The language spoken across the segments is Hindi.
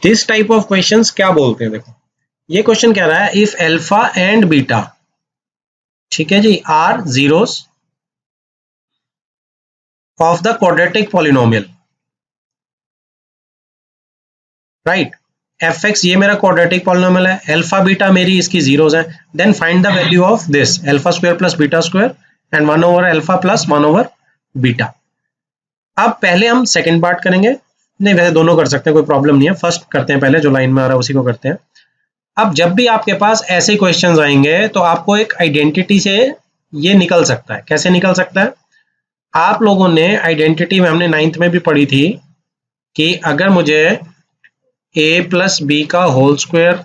दिस टाइप ऑफ क्वेश्चंस क्या बोलते हैं, देखो ये क्वेश्चन कह रहा है इफ अल्फा एंड बीटा, ठीक है जी, are zeros of the quadratic polynomial, right, f x ये मेरा क्वाड्रेटिक पॉलिनोमियल है, अल्फा बीटा मेरी इसकी जीरोस है, then find the value of this alpha square plus beta square and 1 over alpha plus 1 over beta. अब पहले हम सेकंड पार्ट करेंगे, नहीं वैसे दोनों कर सकते हैं, कोई प्रॉब्लम नहीं है, फर्स्ट करते हैं, पहले जो लाइन में आ रहा है उसी को करते हैं। अब जब भी आपके पास ऐसे क्वेश्चंस आएंगे तो आपको एक आइडेंटिटी से ये निकल सकता है। कैसे निकल सकता है? आप लोगों ने आइडेंटिटी में, हमने 9th में भी पढ़ी थी कि अगर मुझे a प्लस बी का होल स्क्वायर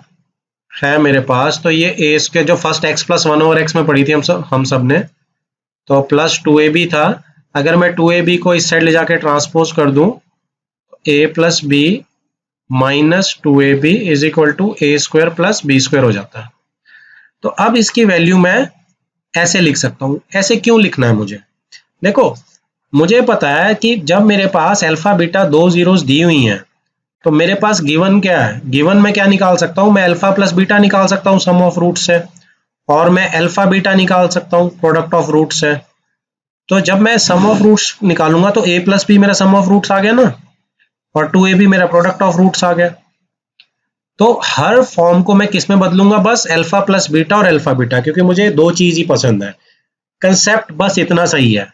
है मेरे पास, तो ये a स्क्वायर जो first x plus 1 over x में पढ़ी थी हम सब ने, तो प्लस 2ab था। अगर मैं 2ab को इस साइड ले जाके ट्रांसपोज कर दूं, a plus B minus 2ab is equal to A square plus B square हो जाता है। तो अब इसकी वैल्यू मैं ऐसे लिख सकता हूं। ऐसे क्यों लिखना है मुझे? देखो मुझे पता है कि जब मेरे पास अल्फा बीटा दो जीरोस दी हुई हैं, तो मेरे पास गिवन क्या है, गिवन में क्या निकाल सकता हूं मैं, अल्फा प्लस बीटा निकाल सकता हूं सम ऑफ रूट से, और मैं अल्फा बीटा निकाल सकता हूं प्रोडक्ट ऑफ रूट से। तो जब मैं सम ऑफ रूट्स निकालूंगा तो a प्लस बी मेरा सम ऑफ रूट्स आ गया ना, और 2ab मेरा प्रोडक्ट ऑफ रूट्स आ गया। तो हर फॉर्म को मैं किस में बदलूंगा? बस अल्फा प्लस बीटा और अल्फा बीटा, क्योंकि मुझे दो चीज ही पसंद है। कंसेप्ट बस इतना सही है,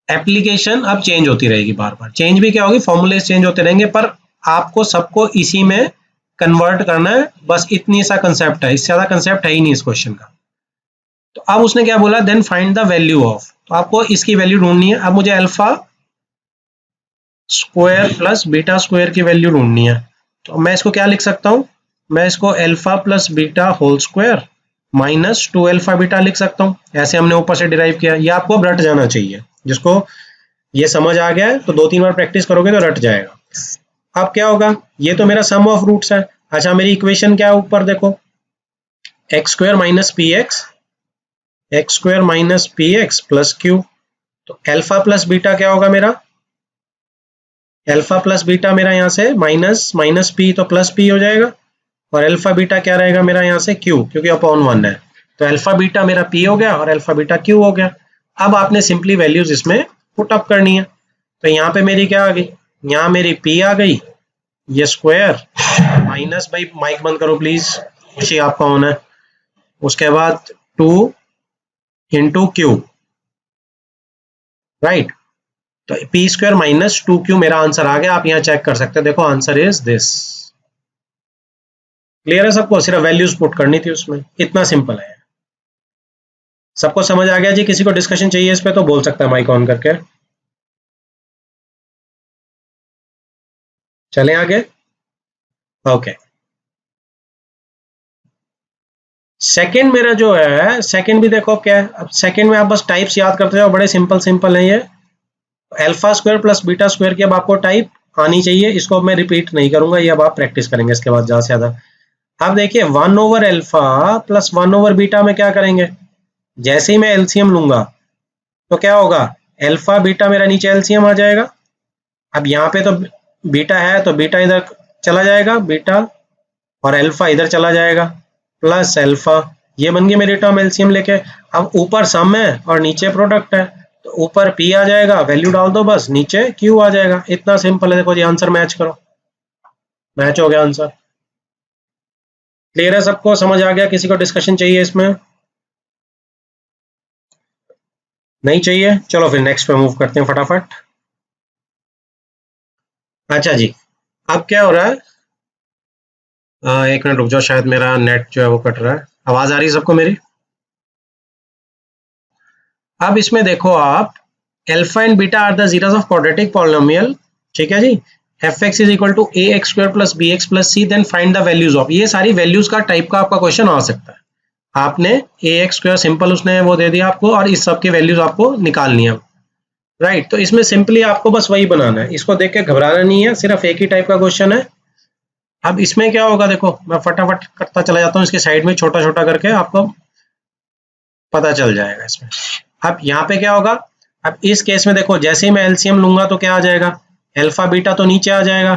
एप्लीकेशन अब चेंज होती रहेगी, बार बार चेंज भी क्या होगी, फॉर्मूले चेंज होते रहेंगे, पर आपको सबको इसी में कन्वर्ट करना है, बस इतनी सा कंसेप्ट है, इससे ज्यादा कंसेप्ट है ही नहीं इस क्वेश्चन का। तो अब उसने क्या बोला, then find the value of, तो आपको इसकी वैल्यू ढूंढनी है। अब मुझे alpha square plus beta square की वैल्यू ढूंढनी है, तो मैं इसको क्या लिख सकता हूं, मैं इसको alpha plus beta whole square minus 2 alpha beta लिख सकता हूं। ऐसे हमने ऊपर से डिराइव किया, ये आपको अब रट जाना चाहिए, जिसको ये समझ आ गया है तो 2-3 बार प्रैक्टिस करोगे तो रट जाएगा। अब क्या होगा, ये तो मेरा सम ऑफ रूट्स है। अच्छा मेरी इक्वेशन क्या है ऊपर देखो, x square minus P x, x square minus P x plus Q. तो अल्फा प्लस बीटा क्या होगा मेरा, अल्फा प्लस बीटा मेरा यहाँ से माइनस माइनस पी तो प्लस पी हो जाएगा, और अल्फा बीटा क्या रहेगा मेरा यहाँ से क्यू, क्योंकि अपॉन 1 है। तो अल्फा बीटा मेरा पी हो गया और अल्फा बीटा क्यू हो गया। अब आपने सिंपली वैल्यूज इसमें पुट अप करनी है। तो यहाँ पे मेरी क्या आ गई, यहाँ मेरी पी आ गई, ये स्क्वायर माइनस, भाई माइक बंद करो प्लीज, खुशी आपका ऑन है, उसके बाद 2 इंटू क्यू, राइट। तो पी स्क्वायर माइनस 2q मेरा आंसर आ गया। आप यहाँ चेक कर सकते हैं, देखो आंसर इज दिस। क्लियर है सबको? सिर्फ वैल्यूज पुट करनी थी उसमें, इतना सिंपल है। सबको समझ आ गया जी? किसी को डिस्कशन चाहिए इस पे तो बोल सकता है माइक ऑन करके। चलें आगे, ओके। सेकंड मेरा जो है, सेकंड भी देखो क्या है। अब सेकंड में आप बस टाइप्स याद करते जाओ, बड़े सिंपल सिंपल है ये। Alpha square plus beta square की अब आपको टाइप आनी चाहिए, इसको मैं रिपीट नहीं करूंगा, ये अब आप प्रैक्टिस करेंगे इसके बाद ज्यादा से ज्यादा। अब देखिए 1 over alpha plus 1 over beta में क्या करेंगे, जैसे ही मैं एलसीएम लूंगा तो क्या होगा, अल्फा बीटा मेरा नीचे एलसीएम आ जाएगा। अब यहाँ पे तो बीटा है तो बीटा इधर चला जाएगा, बीटा, और अल्फा इधर चला जाएगा, प्लस अल्फा, ये बन गई मेरी टर्म एलसीएम लेके। अब ऊपर सम है और नीचे प्रोडक्ट है, तो ऊपर पी आ जाएगा, वैल्यू डाल दो बस, नीचे क्यू आ जाएगा। इतना सिंपल है। देखो जी आंसर मैच करो, मैच हो गया आंसर। क्लियर है सबको? समझ आ गया? किसी को डिस्कशन चाहिए इसमें? नहीं चाहिए? चलो फिर नेक्स्ट पे मूव करते हैं फटाफट। अच्छा जी, अब क्या हो रहा है, एक मिनट रुक जाओ, शायद मेरा नेट जो है वो कट रहा है। आवाज आ रही है सबको मेरी? अब इसमें देखो आप, alpha and beta are the zeros of quadratic polynomial, ठीक है जी, f x is equal to a x square plus b x plus c, then find the values of. ये सारी वैल्यूज का टाइप का आपका क्वेश्चन आ सकता है। आपने ए एक्स स्क्वायर सिंपल उसने वो दे दिया आपको, और इस सब की वैल्यूज आपको निकालनी है, राइट। तो इसमें सिंपली आपको बस वही बनाना है, इसको देख के घबराना नहीं है, सिर्फ एक ही टाइप का क्वेश्चन है। अब इसमें क्या होगा, देखो मैं फटाफट करता चला जाता हूँ, इसके साइड में छोटा छोटा करके आपको पता चल जाएगा इसमें। अब यहाँ पे क्या होगा, अब इस केस में देखो जैसे ही मैं एलसीएम लूंगा तो क्या आ जाएगा, अल्फा बीटा तो नीचे आ जाएगा,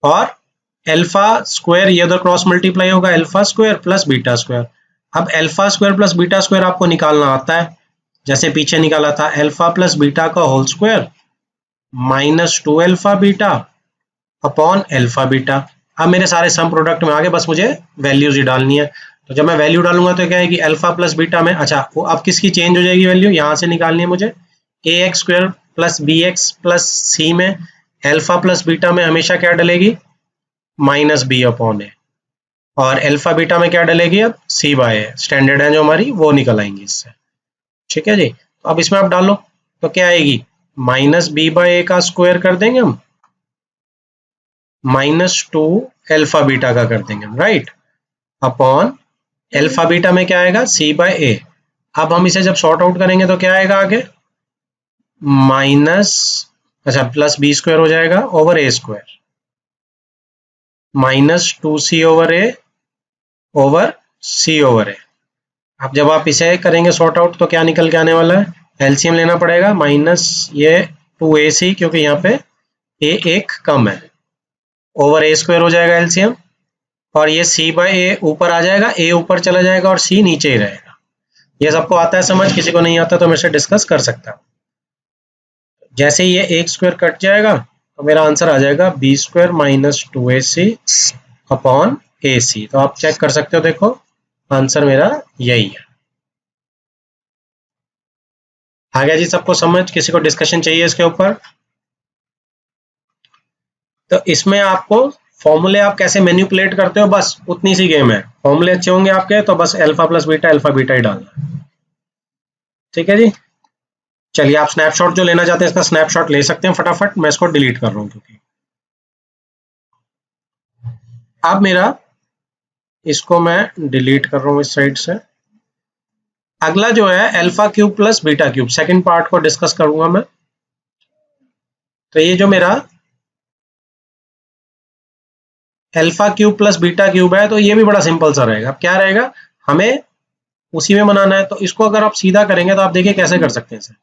और अल्फा स्क्वायर ये उधर क्रॉस मल्टीप्लाई होगा, alpha square plus beta square. अब alpha square plus beta square आपको निकालना आता है, जैसे पीछे निकाला था, अल्फा प्लस बीटा का whole square minus 2 alpha beta upon alpha beta. अब मेरे सारे सम प्रोडक्ट में आ गए, बस मुझे वैल्यूज ही डालनी है। तो जब मैं वैल्यू डालूंगा तो क्या है कि अल्फा प्लस बीटा में, अच्छा वो अब किसकी चेंज हो जाएगी वैल्यू, यहाँ से निकालनी है मुझे। A x square plus b x plus c में अल्फा प्लस बीटा में हमेशा क्या डलेगी, माइनस बी अपॉन ए, और अल्फा बीटा में क्या डलेगी, अब सी बाय ए। स्टैंडर्ड है जो हमारी वो निकल आएंगी इससे। ठीक है जी, तो अब इसमें आप डालो तो क्या आएगी, माइनस बी बाय ए का स्क्वायर कर देंगे हम, माइनस 2 अल्फा बीटा का कर देंगे हम, राइट, अपॉन अल्फा बीटा में क्या आएगा, सी बाय ए। अब हम इसे जब सॉर्ट आउट करेंगे तो क्या आएगा आगे, माइनस, अच्छा प्लस बी स्क्वायर हो जाएगा ओवर ए स्क्वायर, माइनस 2c ओवर ए ओवर सी ओवर ए। अब जब आप इसे करेंगे सॉर्ट आउट तो क्या निकल के आने वाला है, एलसीएम लेना पड़ेगा, माइनस ये 2ac क्योंकि यहाँ पे ए एक कम है, ओवर ए स्क्वायर हो जाएगा एलसीएम, और ये सी बाय ए ऊपर आ जाएगा, ए ऊपर चला जाएगा और सी नीचे ही रहेगा। ये सबको आता है समझ, किसी को नहीं आता तो मेरे से डिस्कस कर सकता है। जैसे ये एक स्क्वायर कट जाएगा तो मेरा आंसर आ जाएगा b square minus 2ac upon a c. तो आप चेक कर सकते हो, देखो आंसर मेरा यही है। आ गया जी सबको समझ, किसी को डिस्कशन चाहिए इसके ऊपर? तो इसमें आपको फॉर्मूले आप कैसे मैनिपुलेट करते हो, बस उतनी सी गेम है। फॉर्मूले अच्छे होंगे आपके तो बस अल्फा प्लस बीटा ही डालना है। ठीक है जी, चलिए आप स्नैपशॉट जो लेना चाहते हैं इसका स्नैपशॉट ले सकते हैं फटाफट, मैं इसको डिलीट कर रहा हूं क्योंकि अब मेरा, इसको मैं डिलीट कर रहा हूं इस साइड से। अगला जो है alpha cube plus beta cube, second part को डिस्कस करूंगा मैं। तो ये जो मेरा alpha cube plus beta cube है तो ये भी बड़ा सिंपल सा रहेगा। अब क्या रहेगा, हमें उसी में बनाना है, तो इसको अगर आप सीधा करेंगे तो आप देखिए कैसे कर सकते हैं इसे।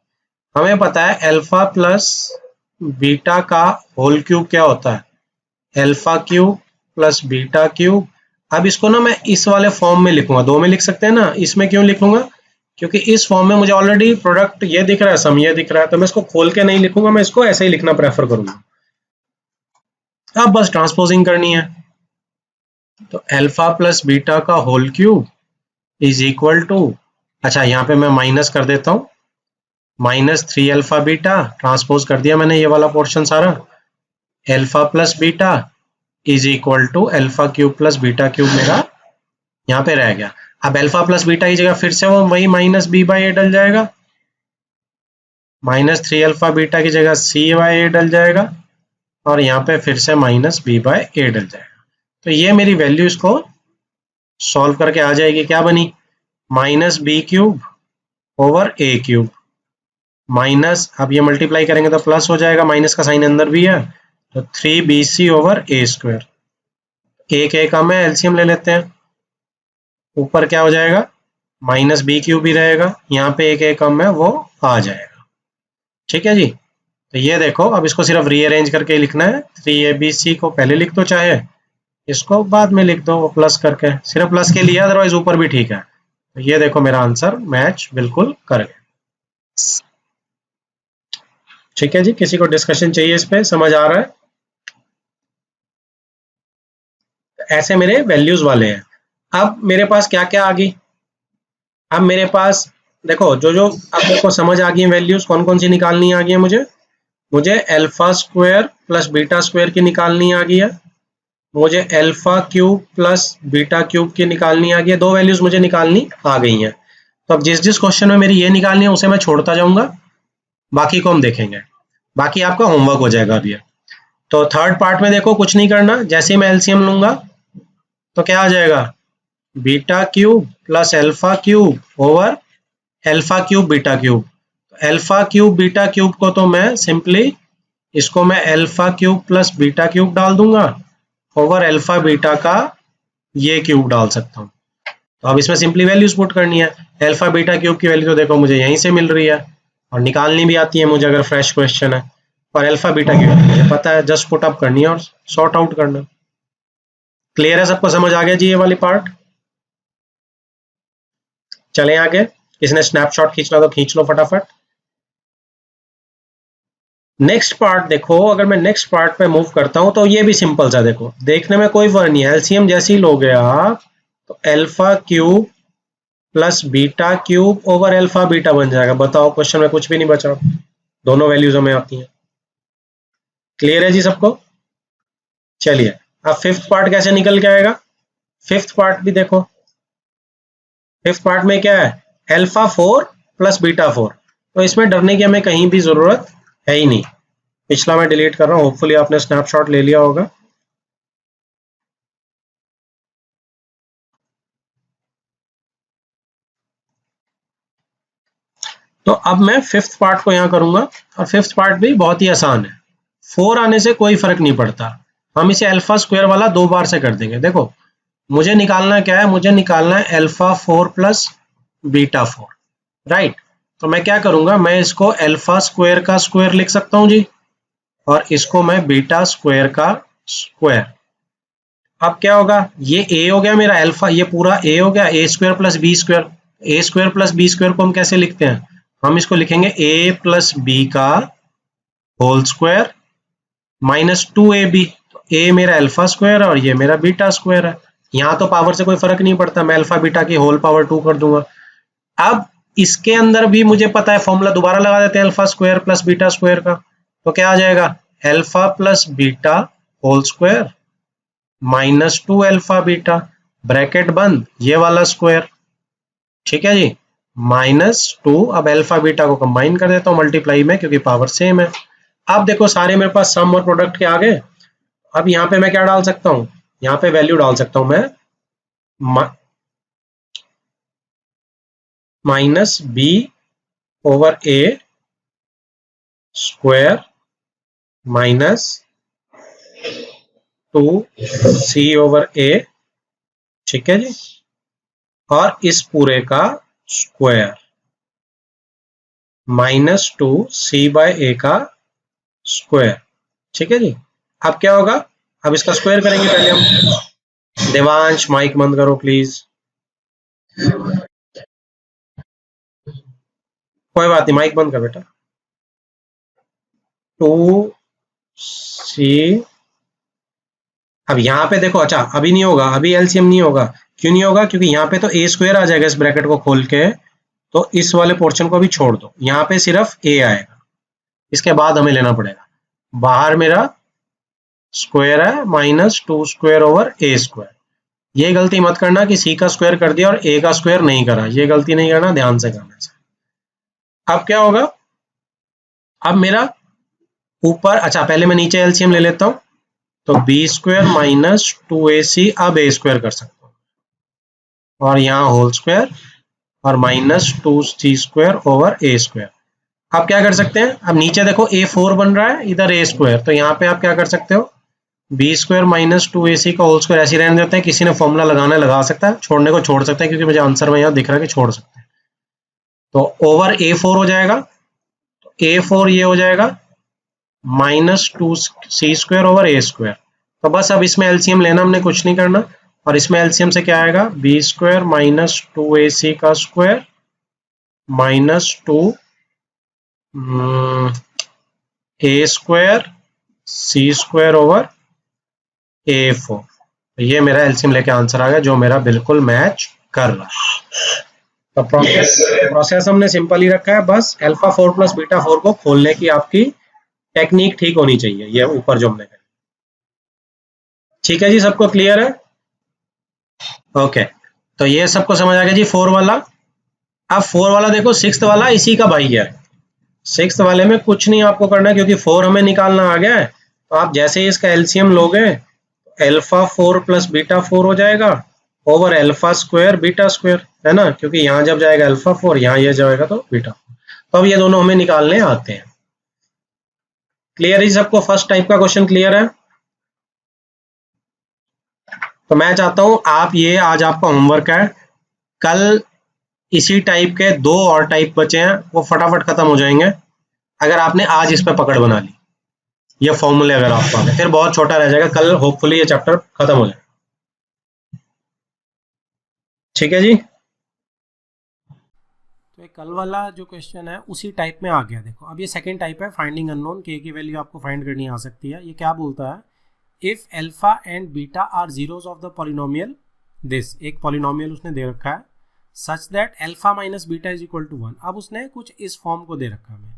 हमें पता है अल्फा प्लस बीटा का होल क्यूब क्या होता है, alpha cube plus beta cube. अब इसको ना मैं इस वाले फॉर्म में लिखूंगा, दो में लिख सकते हैं ना, इसमें क्यों लिखूंगा, क्योंकि इस फॉर्म में मुझे ऑलरेडी प्रोडक्ट ये दिख रहा है, सम ये दिख रहा है, तो मैं इसको खोल के नहीं लिखूंगा, मैं इसको ऐसे ही लिखना प्रेफर करूंगा। अब बस ट्रांसपोजिंग करनी है, तो अल्फा प्लस बीटा का whole cube is equal to, अच्छा यहाँ पे मैं माइनस कर देता हूँ, माइनस 3 अल्फा बीटा, ट्रांसपोज कर दिया मैंने ये वाला पोर्शन सारा, alpha plus beta is equal to alpha cube plus beta cube मेरा यहाँ पे रह गया। अब अल्फा प्लस बीटा की जगह फिर से वो वही माइनस बी बाई ए डल जाएगा, माइनस 3 अल्फा बीटा की जगह सी बाई ए डल जाएगा, और यहाँ पे फिर से माइनस बी बाई ए डल जाएगा। तो ये मेरी वैल्यू इसको सॉल्व करके आ जाएगी, क्या बनी, माइनस बी क्यूब ओवर ए क्यूब माइनस, अब ये मल्टीप्लाई करेंगे तो प्लस हो जाएगा, माइनस का साइन अंदर भी है, तो 3bc ओवर ए स्क्वायर, एक ए कम है एलसीएम ले लेते हैं, ऊपर क्या हो जाएगा, माइनस बी क्यूब भी रहेगा, यहाँ पे एक ए कम है वो आ जाएगा। ठीक है जी, तो ये देखो अब इसको सिर्फ रीअरेंज करके लिखना है, 3abc को पहले लिख दो, चाहे इसको बाद में लिख दो प्लस करके, सिर्फ प्लस के लिए, अदरवाइज ऊपर भी ठीक है। तो ये देखो मेरा आंसर मैच बिल्कुल कर गया। ठीक है जी, किसी को डिस्कशन चाहिए इस पे, समझ आ रहा है? ऐसे मेरे वैल्यूज वाले हैं। अब मेरे पास क्या क्या आ गई, अब मेरे पास देखो जो जो अब मेरे को समझ आ गई है वैल्यूज, कौन कौन सी निकालनी आ गई है मुझे alpha square plus beta square की निकालनी आ गई है, मुझे alpha cube plus beta cube की निकालनी आ गई है, दो वैल्यूज मुझे निकालनी आ गई हैं। तो अब जिस जिस क्वेश्चन में मेरी ये निकालनी है उसे मैं छोड़ता जाऊंगा, बाकी को हम देखेंगे, बाकी आपका होमवर्क हो जाएगा अभी। तो थर्ड पार्ट में देखो कुछ नहीं करना, जैसे ही मैं एलसीएम लूंगा तो क्या आ जाएगा, beta cube plus alpha cube over alpha cube beta cube. Alpha cube beta cube को तो मैं सिंपली इसको मैं alpha cube plus beta cube डाल दूंगा ओवर अल्फा बीटा का ये क्यूब डाल सकता हूँ। तो अब इसमें सिंपली वैल्यूज पुट करनी है, अल्फा बीटा क्यूब की वैल्यू तो देखो मुझे यहीं से मिल रही है और निकालनी भी आती है मुझे अगर फ्रेश क्वेश्चन है, और अल्फा बीटा की वैल्यू मुझे पता है, जस्ट पुट अप करनी है और सॉर्ट आउट करना। क्लियर है, सबको समझ आ गया जी ये वाली पार्ट? चले आगे, किसने स्नैपशॉट खींचना तो खींच लो फटाफट। नेक्स्ट पार्ट देखो, अगर मैं नेक्स्ट पार्ट पे मूव करता हूं तो ये भी सिंपल सा, देखो देखने में कोई फर्क नहीं है। एलसीएम जैसे ही लोगे आप तो alpha cube plus beta cube over alpha beta बन जाएगा। बताओ, क्वेश्चन में कुछ भी नहीं बचा, दोनों वैल्यूज हमें आती हैं। क्लियर है जी सबको? चलिए अब फिफ्थ पार्ट कैसे निकल के आएगा। फिफ्थ पार्ट भी देखो, फिफ्थ पार्ट में क्या है, अल्फा 4 प्लस बीटा 4। तो इसमें डरने की हमें कहीं भी जरूरत है ही नहीं। पिछला मैं डिलीट कर रहा हूं, होपफुली आपने स्नैपशॉट ले लिया होगा। तो अब मैं फिफ्थ पार्ट को यहां करूंगा और फिफ्थ पार्ट भी बहुत ही आसान है। 4 आने से कोई फर्क नहीं पड़ता, हम इसे अल्फा स्क्वायर वाला 2 बार से कर देंगे। देखो मुझे निकालना क्या है, मुझे निकालना है अल्फा 4 प्लस बीटा 4, राइट। तो मैं क्या करूंगा, मैं इसको अल्फा स्क्वायर का स्क्वायर लिख सकता हूं जी, और इसको मैं बीटा स्क्वायर का स्क्वायर। अब क्या होगा, ये a हो गया मेरा अल्फा, ये पूरा a हो गया, a square plus B square. a square plus B square को हम कैसे लिखते हैं, हम इसको लिखेंगे a प्लस बी का whole square minus 2ab। a मेरा अल्फा स्क्वायर है और ये मेरा बीटा स्क्वायर है। यहां तो पावर से कोई फर्क नहीं पड़ता, मैं अल्फा बीटा की होल पावर 2 कर दूंगा। अब इसके अंदर भी मुझे पता है, फॉर्मूला दोबारा लगा देते हैं alpha square plus beta square का। तो क्या आ जाएगा, alpha plus beta whole square minus 2 alpha beta, bracket बंद, ये वाला स्क्वायर, ठीक है जी, माइनस 2। अब अल्फा बीटा को कंबाइन कर देता हूं मल्टीप्लाई में, क्योंकि पावर सेम है। अब देखो सारे मेरे पास सम और प्रोडक्ट के आ गए। अब यहाँ पे मैं क्या डाल सकता हूँ, यहाँ पे वैल्यू डाल सकता हूं मैं माइनस बी ओवर ए स्क्वायर माइनस 2c ओवर ए, ठीक है जी, और इस पूरे का स्क्वायर माइनस 2c बाय ए का स्क्वायर, ठीक है जी। अब क्या होगा, अब इसका स्क्वायर करेंगे पहले हम। देवांश माइक बंद करो प्लीज। कोई बात नहीं, माइक बंद कर बेटा। 2c, अब यहाँ पे देखो, अच्छा अभी नहीं होगा, अभी एलसीएम नहीं होगा। क्यों नहीं होगा, क्योंकि यहाँ पे तो ए स्क्वायर आ जाएगा इस ब्रैकेट को खोल के, तो इस वाले पोर्शन को भी छोड़ दो, यहाँ पे सिर्फ ए आएगा, इसके बाद हमें लेना पड़ेगा। बाहर मेरा स्क्वायर है माइनस 2 स्क्वायर ओवर ए स्क्वायर। ये गलती मत करना कि सी का स्क्वायर कर दिया और ए का स्क्वायर नहीं करा, ये गलती नहीं करना, ध्यान से करना। अब क्या होगा, अब मेरा ऊपर, अच्छा पहले मैं नीचे एलसीएम ले लेता हूं, तो बी स्क्वायर माइनस 2ac, अब ए स्क्वायर कर सकता हूं, और यहाँ होल स्क्वायर और माइनस 2c स्क्वायर ओवर ए स्क्वायर। आप क्या कर सकते हैं, अब नीचे देखो a4 बन रहा है, इधर a स्क्वायर, तो यहाँ पे आप क्या कर सकते हो, बी स्क्वायर माइनस 2ac का होल स्क्वायर ऐसे रहने देते हैं। किसी ने फॉर्मूला लगाना लगा सकता है, छोड़ने को छोड़ सकता है, क्योंकि मुझे आंसर में यहाँ दिख रहा है कि छोड़ सकते हैं। तो ओवर a4 हो जाएगा, तो a4 ये हो जाएगा माइनस 2c स्क्वायर ओवर ए स्क्वायर। तो बस अब इसमें एलसीएम लेना, हमने कुछ नहीं करना, और इसमें एलसीएम से क्या आएगा, बी स्क्वायर माइनस 2ac का स्क्वायर माइनस 2 ए स्क्वायर सी स्क्वायर ओवर a4। ये मेरा एलसीएम लेके आंसर आ गया, जो मेरा बिल्कुल मैच कर रहा है। तो प्रोसेस हमने सिंपल ही रखा है, बस अल्फा 4 प्लस बीटा 4 को खोलने की आपकी टेक्निक ठीक होनी चाहिए, ये ऊपर जो हमने कहा। ठीक है जी, सबको क्लियर है? ओके, तो ये सबको समझ आ गया जी 4 वाला। अब 4 वाला देखो, 6th वाला इसी का भाई है। 6th वाले में कुछ नहीं आपको करना है, क्योंकि 4 हमें निकालना आ गया है। तो आप जैसे ही इसका एलसीएम लोगे, अल्फा 4 प्लस बीटा 4 हो जाएगा over alpha square beta square, है ना, क्योंकि यहाँ जब जाएगा अल्फा 4, यहाँ ये जाएगा तो बीटा 4। तो अब ये दोनों हमें निकालने आते हैं। क्लियर है सबको? फर्स्ट टाइप का क्वेश्चन क्लियर है? तो मैं चाहता हूं आप ये, आज आपका होमवर्क है, कल इसी टाइप के 2 और टाइप बचे हैं, वो फटाफट खत्म हो जाएंगे अगर आपने आज इस पे पकड़ बना ली। ये फॉर्मूले अगर आपको आते फिर बहुत छोटा रह जाएगा, कल होपफुली ये चैप्टर खत्म हो जाए। ठीक है जी। तो ये कल वाला जो क्वेश्चन है उसी टाइप में आ गया। देखो अब ये सेकंड टाइप है, फाइंडिंग अननोन, के की वैल्यू आपको फाइंड करनी आ सकती है। ये क्या बोलता है, if alpha and beta are zeros of the polynomial this, एक पॉलिनोमियल उसने दे रखा है such that alpha minus beta is equal to 1। अब उसने कुछ इस फॉर्म को दे रखा है, हमें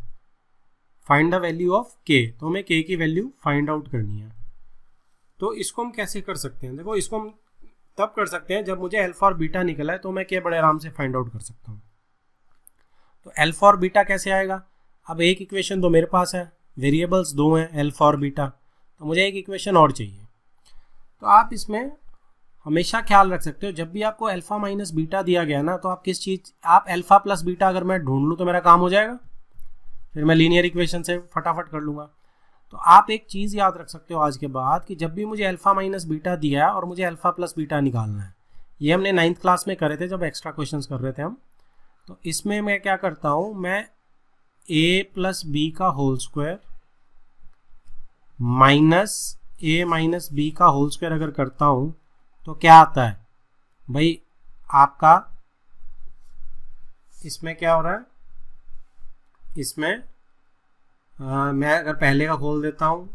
फाइंड द वैल्यू ऑफ के, तो हमें के की वैल्यू फाइंड आउट करनी है। तो इसको हम कैसे कर सकते हैं, देखो इसको हम तब कर सकते हैं जब मुझे अल्फा और बीटा निकला है, तो मैं के बड़े आराम से फाइंड आउट कर सकता हूँ। तो अल्फा और बीटा कैसे आएगा, अब एक इक्वेशन तो मेरे पास है, वेरिएबल्स दो हैं अल्फा और बीटा, तो मुझे एक इक्वेशन और चाहिए। तो आप इसमें हमेशा ख्याल रख सकते हो, जब भी आपको अल्फा माइनस बीटा दिया गया ना, तो आप किस चीज़, आप अल्फा प्लस बीटा अगर मैं ढूंढ लूँ तो मेरा काम हो जाएगा, फिर मैं लीनियर इक्वेशन से फटाफट कर लूँगा। तो आप एक चीज़ याद रख सकते हो आज के बाद, कि जब भी मुझे अल्फा माइनस बीटा दिया है और मुझे अल्फा प्लस बीटा निकालना है, ये हमने 9th क्लास में करे थे जब एक्स्ट्रा क्वेश्चंस कर रहे थे हम। तो इसमें मैं क्या करता हूँ, मैं a प्लस बी का whole square minus a minus B का होल स्क्वायर अगर करता हूँ तो क्या आता है भाई आपका, इसमें क्या हो रहा है, इसमें मैं अगर पहले का खोल देता हूँ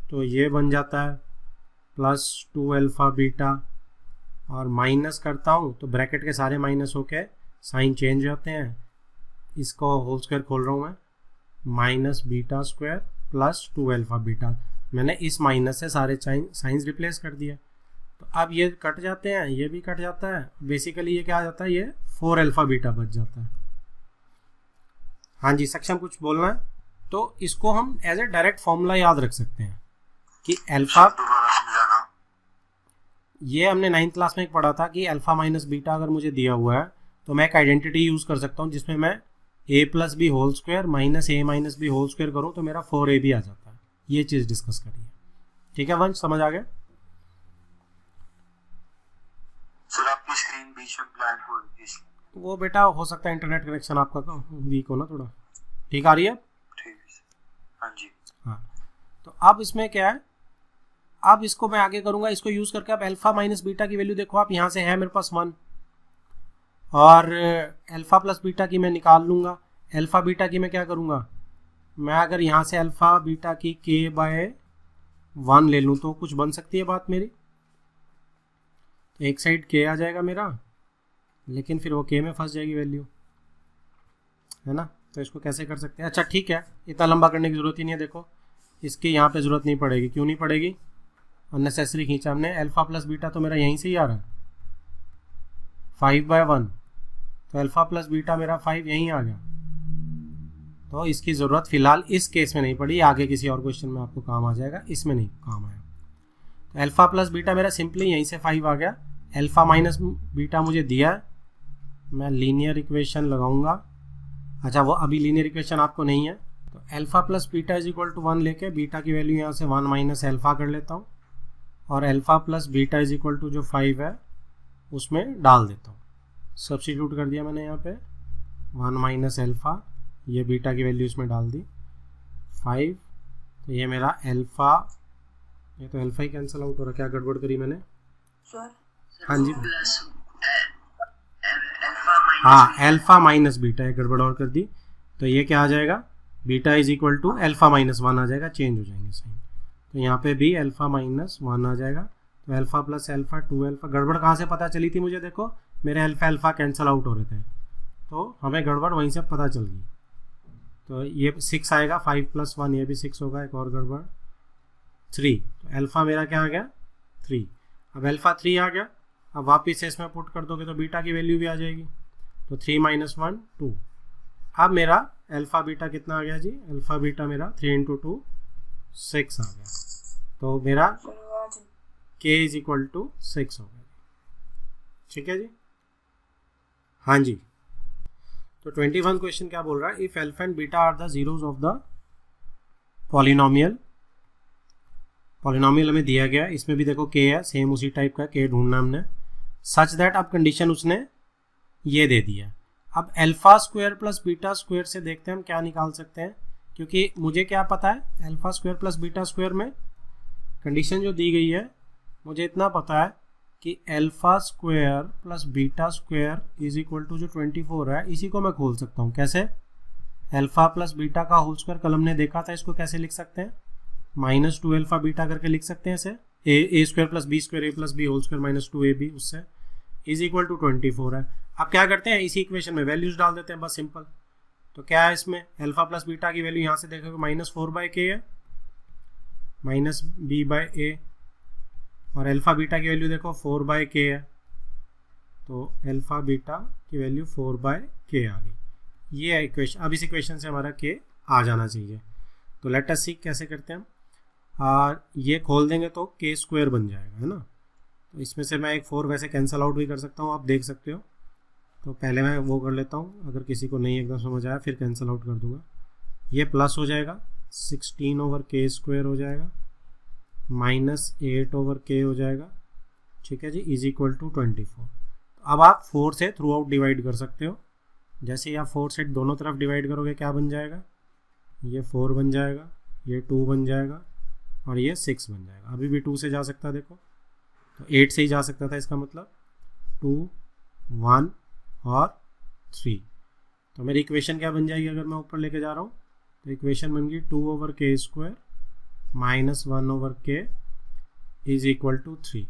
तो ये बन जाता है प्लस 2 अल्फा बीटा, और माइनस करता हूँ तो ब्रैकेट के सारे माइनस होके साइन चेंज होते हैं। इसको होल स्क्वायर खोल रहा हूँ मैं, minus beta square plus 2 alpha beta, मैंने इस माइनस से सारे साइंस रिप्लेस कर दिए। तो अब ये कट जाते हैं, ये भी कट जाता है, बेसिकली ये क्या आ जाता है, ये 4 अल्फा बीटा बच जाता है। हाँ जी सक्षम कुछ बोलना है, तो इसको हम एज ए डायरेक्ट फॉर्मूला याद रख सकते हैं कि अल्फा, ये हमने 9th क्लास में एक पढ़ा था कि अल्फा माइनस बीटा अगर मुझे दिया हुआ है तो मैं एक आइडेंटिटी यूज़ कर सकता हूँ जिसमें मैं a plus B whole square minus a minus B whole square करूँ तो मेरा 4ab आ जाता है। ये चीज़ डिस्कस करिए, ठीक है वंश, समझ आ गया? सर आपकी स्क्रीन बीच में ब्लैंक हो रही है, वो बेटा हो सकता है इंटरनेट कनेक्शन आपका वीक हो ना थोड़ा। ठीक आ रही है? ठीक है। हाँ जी। हाँ, तो अब इसमें क्या है, अब इसको मैं आगे करूंगा, इसको यूज करके अब अल्फा माइनस बीटा की वैल्यू देखो आप, यहाँ से है मेरे पास 1 और अल्फा प्लस बीटा की मैं निकाल लूंगा। अल्फा बीटा की मैं क्या करूंगा, मैं अगर यहाँ से अल्फा बीटा की k/1 ले लूँ तो कुछ बन सकती है बात मेरी, तो एक साइड k आ जाएगा मेरा, लेकिन फिर वो k में फंस जाएगी वैल्यू, है ना। तो इसको कैसे कर सकते हैं, अच्छा ठीक है, इतना लंबा करने की ज़रूरत ही नहीं है। देखो इसकी यहाँ पे ज़रूरत नहीं पड़ेगी, क्यों नहीं पड़ेगी, अननेसेसरी खींचा हमने। अल्फा प्लस बीटा तो मेरा यहीं से ही आ रहा है 5/1, तो अल्फा प्लस बीटा मेरा 5 यहीं आ गया, तो इसकी ज़रूरत फ़िलहाल इस केस में नहीं पड़ी, आगे किसी और क्वेश्चन में आपको काम आ जाएगा, इसमें नहीं काम आया। तो अल्फा प्लस बीटा मेरा सिंपली यहीं से 5 आ गया। अल्फा माइनस बीटा मुझे दिया है, मैं लीनियर इक्वेशन लगाऊंगा। अच्छा वो अभी लीनियर इक्वेशन आपको नहीं है, तो alpha plus beta is equal to 1 लेके बीटा की वैल्यू यहाँ से 1 माइनस अल्फा कर लेता हूँ, और alpha plus beta is equal to जो 5 है उसमें डाल देता हूँ, सब्स्टिट्यूट कर दिया मैंने यहाँ पे 1 माइनस अल्फा, ये बीटा की वैल्यू इसमें डाल दी 5, तो ये मेरा अल्फा, ये तो अल्फा ही कैंसिल आउट हो रहा, क्या गड़बड़ करी मैंने सर? हाँ जी हाँ अल्फा माइनस बीटा, एक गड़बड़ और कर दी, तो ये क्या आ जाएगा, beta is equal to alpha minus 1 आ जाएगा, चेंज हो जाएंगे साइन, तो यहाँ पे भी अल्फा माइनस 1 आ जाएगा, तो अल्फा प्लस अल्फा 2 अल्फा। गड़बड़ कहाँ से पता चली थी मुझे, देखो मेरे अल्फा अल्फा कैंसिल आउट हो रहे थे, तो हमें गड़बड़ वहीं से पता चल गई, तो ये 6 आएगा, 5 + 1 ये भी 6 होगा, एक और गड़बड़ 3, तो अल्फा मेरा क्या आ गया 3। अब अल्फा 3 आ गया, अब वापिस से इसमें पुट कर दोगे तो बीटा की वैल्यू भी आ जाएगी, तो 3 - 1 2। अब मेरा अल्फा बीटा कितना आ गया जी, अल्फा बीटा मेरा 3 × 2 6 आ गया, तो मेरा k इज इक्वल टू 6 हो गया, ठीक है जी। हाँ जी, तो 21 क्वेश्चन क्या बोल रहा है, if alpha and beta are the zeros of the polynomial, polynomial हमें दिया गया, इसमें भी देखो k है, सेम उसी टाइप का k ढूंढना हमने, सच दैट, अब कंडीशन उसने ये दे दिया। अब alpha square plus beta square से देखते हैं हम क्या निकाल सकते हैं, क्योंकि मुझे क्या पता है alpha square plus beta square में कंडीशन जो दी गई है, मुझे इतना पता है कि alpha square plus beta square is equal to जो 24 है, इसी को मैं खोल सकता हूँ। कैसे? अल्फा प्लस बीटा का होल स्क्वायर कल हमने देखा था, इसको कैसे लिख सकते हैं? -2 अल्फा बीटा करके लिख सकते हैं इसे, a square plus B square a plus B whole square -2ab उससे इज इक्वल टू 24 है। अब क्या करते हैं, इसी इक्वेशन में वैल्यूज डाल देते हैं बस, सिंपल। तो क्या है इसमें, अल्फा प्लस बीटा की वैल्यू यहाँ से देखोगे -4/k है, -b/a, और अल्फा बीटा की वैल्यू देखो 4/k है, तो अल्फा बीटा की वैल्यू 4/k आ गई। ये है इक्वेशन। अब इस इक्वेशन से हमारा k आ जाना चाहिए। तो लेट अस सी कैसे करते हैं हम। ये खोल देंगे तो k स्क्वायर बन जाएगा, है ना। तो इसमें से मैं एक 4 वैसे कैंसिल आउट भी कर सकता हूँ, आप देख सकते हो। तो पहले मैं वो कर लेता हूँ, अगर किसी को नहीं एकदम समझ आया फिर कैंसिल आउट कर दूंगा। ये प्लस हो जाएगा, 16/k स्क्वायर हो जाएगा, -8/k हो जाएगा, ठीक है जी, इज इक्वल टू 24। अब आप 4 से थ्रू आउट डिवाइड कर सकते हो। जैसे ही आप 4 से दोनों तरफ डिवाइड करोगे क्या बन जाएगा, ये 4 बन जाएगा, ये 2 बन जाएगा और ये 6 बन जाएगा। अभी भी 2 से जा सकता है, देखो तो 8 से ही जा सकता था, इसका मतलब 2, 1 और 3। तो मेरी इक्वेशन क्या बन जाएगी अगर मैं ऊपर लेके जा रहा हूँ, तो इक्वेशन बन गई 2/k square -1/k is equal to 3।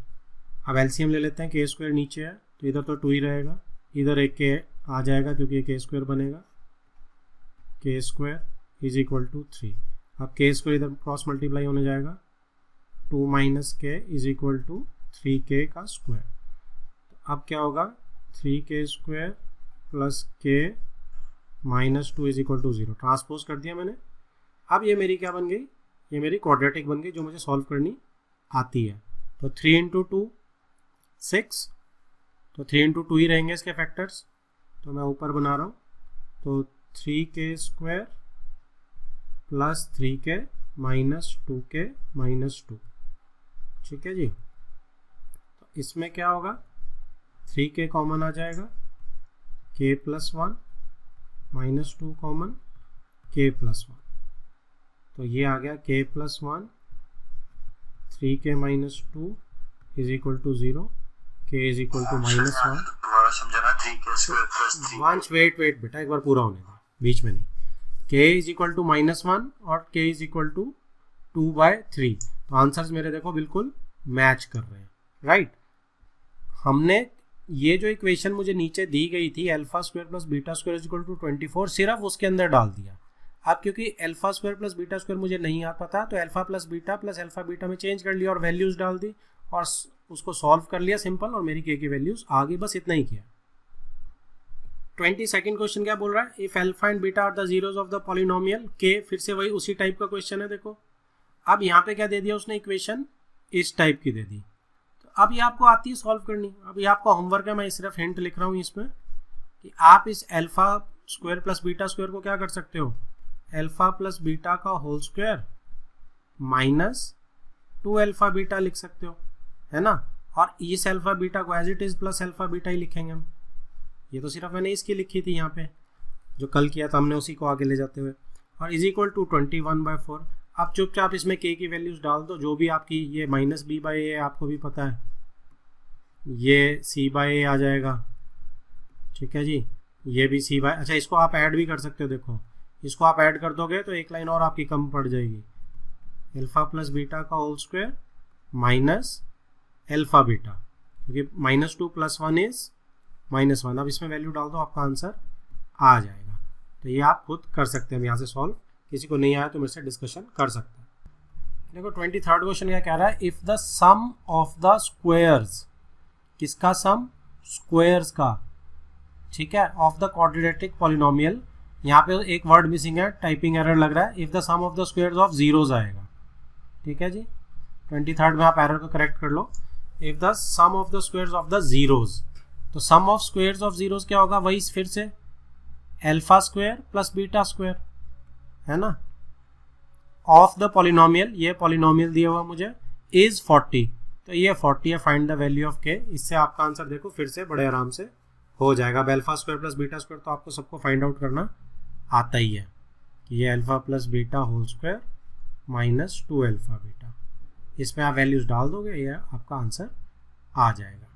अब एलसीएम ले लेते हैं, k स्क्वायर नीचे है तो इधर तो 2 ही रहेगा, इधर एक k आ जाएगा क्योंकि ये k स्क्वायर बनेगा, k square is equal to 3। अब k स्क्वायर इधर क्रॉस मल्टीप्लाई होने जाएगा, 2 - k is equal to 3k का स्क्वायर। अब क्या होगा, 3k square plus k -2 is equal to 0। Transpose कर दिया मैंने। अब ये मेरी क्या बन गई, ये मेरी क्वाड्रेटिक बन गई जो मुझे सॉल्व करनी आती है। तो 3 × 2 6, तो 3 × 2 ही रहेंगे इसके फैक्टर्स। तो मैं ऊपर बना रहा हूँ, तो 3k square plus 3k -2k -2, ठीक है जी। तो इसमें क्या होगा, 3k कॉमन आ जाएगा, k + 1 -2 कॉमन, k + 1, तो ये आ गया k + 1, 3k -2 is equal to 0, k is equal to -1। दोबारा समझाना, 3k square plus 3। Once wait बेटा, एक बार पूरा होने दो, बीच में नहीं। k इज इक्वल टू -1 और k इज इक्वल टू 2/3। तो आंसर्स मेरे देखो बिल्कुल मैच कर रहे हैं, राइट। हमने ये जो इक्वेशन मुझे नीचे दी गई थी alpha square plus beta square is equal to 24, सिर्फ उसके अंदर डाल दिया। अब क्योंकि alpha square plus beta square मुझे नहीं आता था, तो अल्फा प्लस अल्फा बीटा में चेंज कर लिया और वैल्यूज डाल दी और उसको सॉल्व कर लिया सिंपल, और मेरी k की वैल्यूज आ गई, बस इतना ही किया। 22nd क्वेश्चन क्या बोल रहा है, if alpha and beta are the zeros of the polynomial k, फिर से वही उसी टाइप का क्वेश्चन है। देखो अब यहाँ पे क्या दे दिया उसने, इक्वेशन इस टाइप की दे दी। तो अब ये आपको आती है सॉल्व करनी। अब ये आपका होमवर्क है, मैं सिर्फ हिंट लिख रहा हूँ इसमें कि आप इस alpha square plus beta square को क्या कर सकते हो, अल्फा प्लस बीटा का होल स्क्वायर -2 अल्फा बीटा लिख सकते हो, है ना। और इस अल्फा बीटा को as it is plus alpha beta ही लिखेंगे हम। ये तो सिर्फ मैंने इसकी लिखी थी यहाँ पे, जो कल किया था हमने उसी को आगे ले जाते हुए, और इज इक्वल टू 21/4। अब चुपचाप इसमें k की वैल्यूज डाल दो, जो भी आपकी, ये -b/a आपको भी पता है, ये c/a आ जाएगा, ठीक है जी, ये भी c/, अच्छा इसको आप ऐड भी कर सकते हो। देखो इसको आप ऐड कर दोगे तो एक लाइन और आपकी कम पड़ जाएगी, अल्फा प्लस बीटा का whole square minus alpha beta, क्योंकि -2 + 1 इज -1। अब इसमें वैल्यू डाल दो, आपका आंसर आ जाएगा। तो ये आप खुद कर सकते हैं यहाँ से सॉल्व, किसी को नहीं आया तो मेरे से डिस्कशन कर सकते हैं। देखो 23rd क्वेश्चन क्या कह रहा है, if the sum of the squares, किसका सम, स्क्वायर्स का, ठीक है, ऑफ द क्वाड्रेटिक पॉलिनोमियल, यहाँ पे एक वर्ड मिसिंग है, टाइपिंग एरर लग रहा है, if the sum of the squares of zeros आएगा, ठीक है जी। 23rd में आप एरर को करेक्ट कर लो, if the sum of the squares of the zeros, तो sum of squares of zeros क्या होगा, वही फिर से alpha square plus beta square, है ना, ऑफ द पॉलिनोमियल, ये पॉलिनोमियल दिया हुआ मुझे, इज 40, तो ये 40 है, find the value of k। इससे आपका आंसर देखो फिर से बड़े आराम से हो जाएगा। अब alpha square plus beta square तो आपको सबको फाइंड आउट करना आता ही है, कि ये alpha plus beta whole square minus 2 alpha beta, इसमें आप वैल्यूज़ डाल दोगे, ये आपका आंसर आ जाएगा।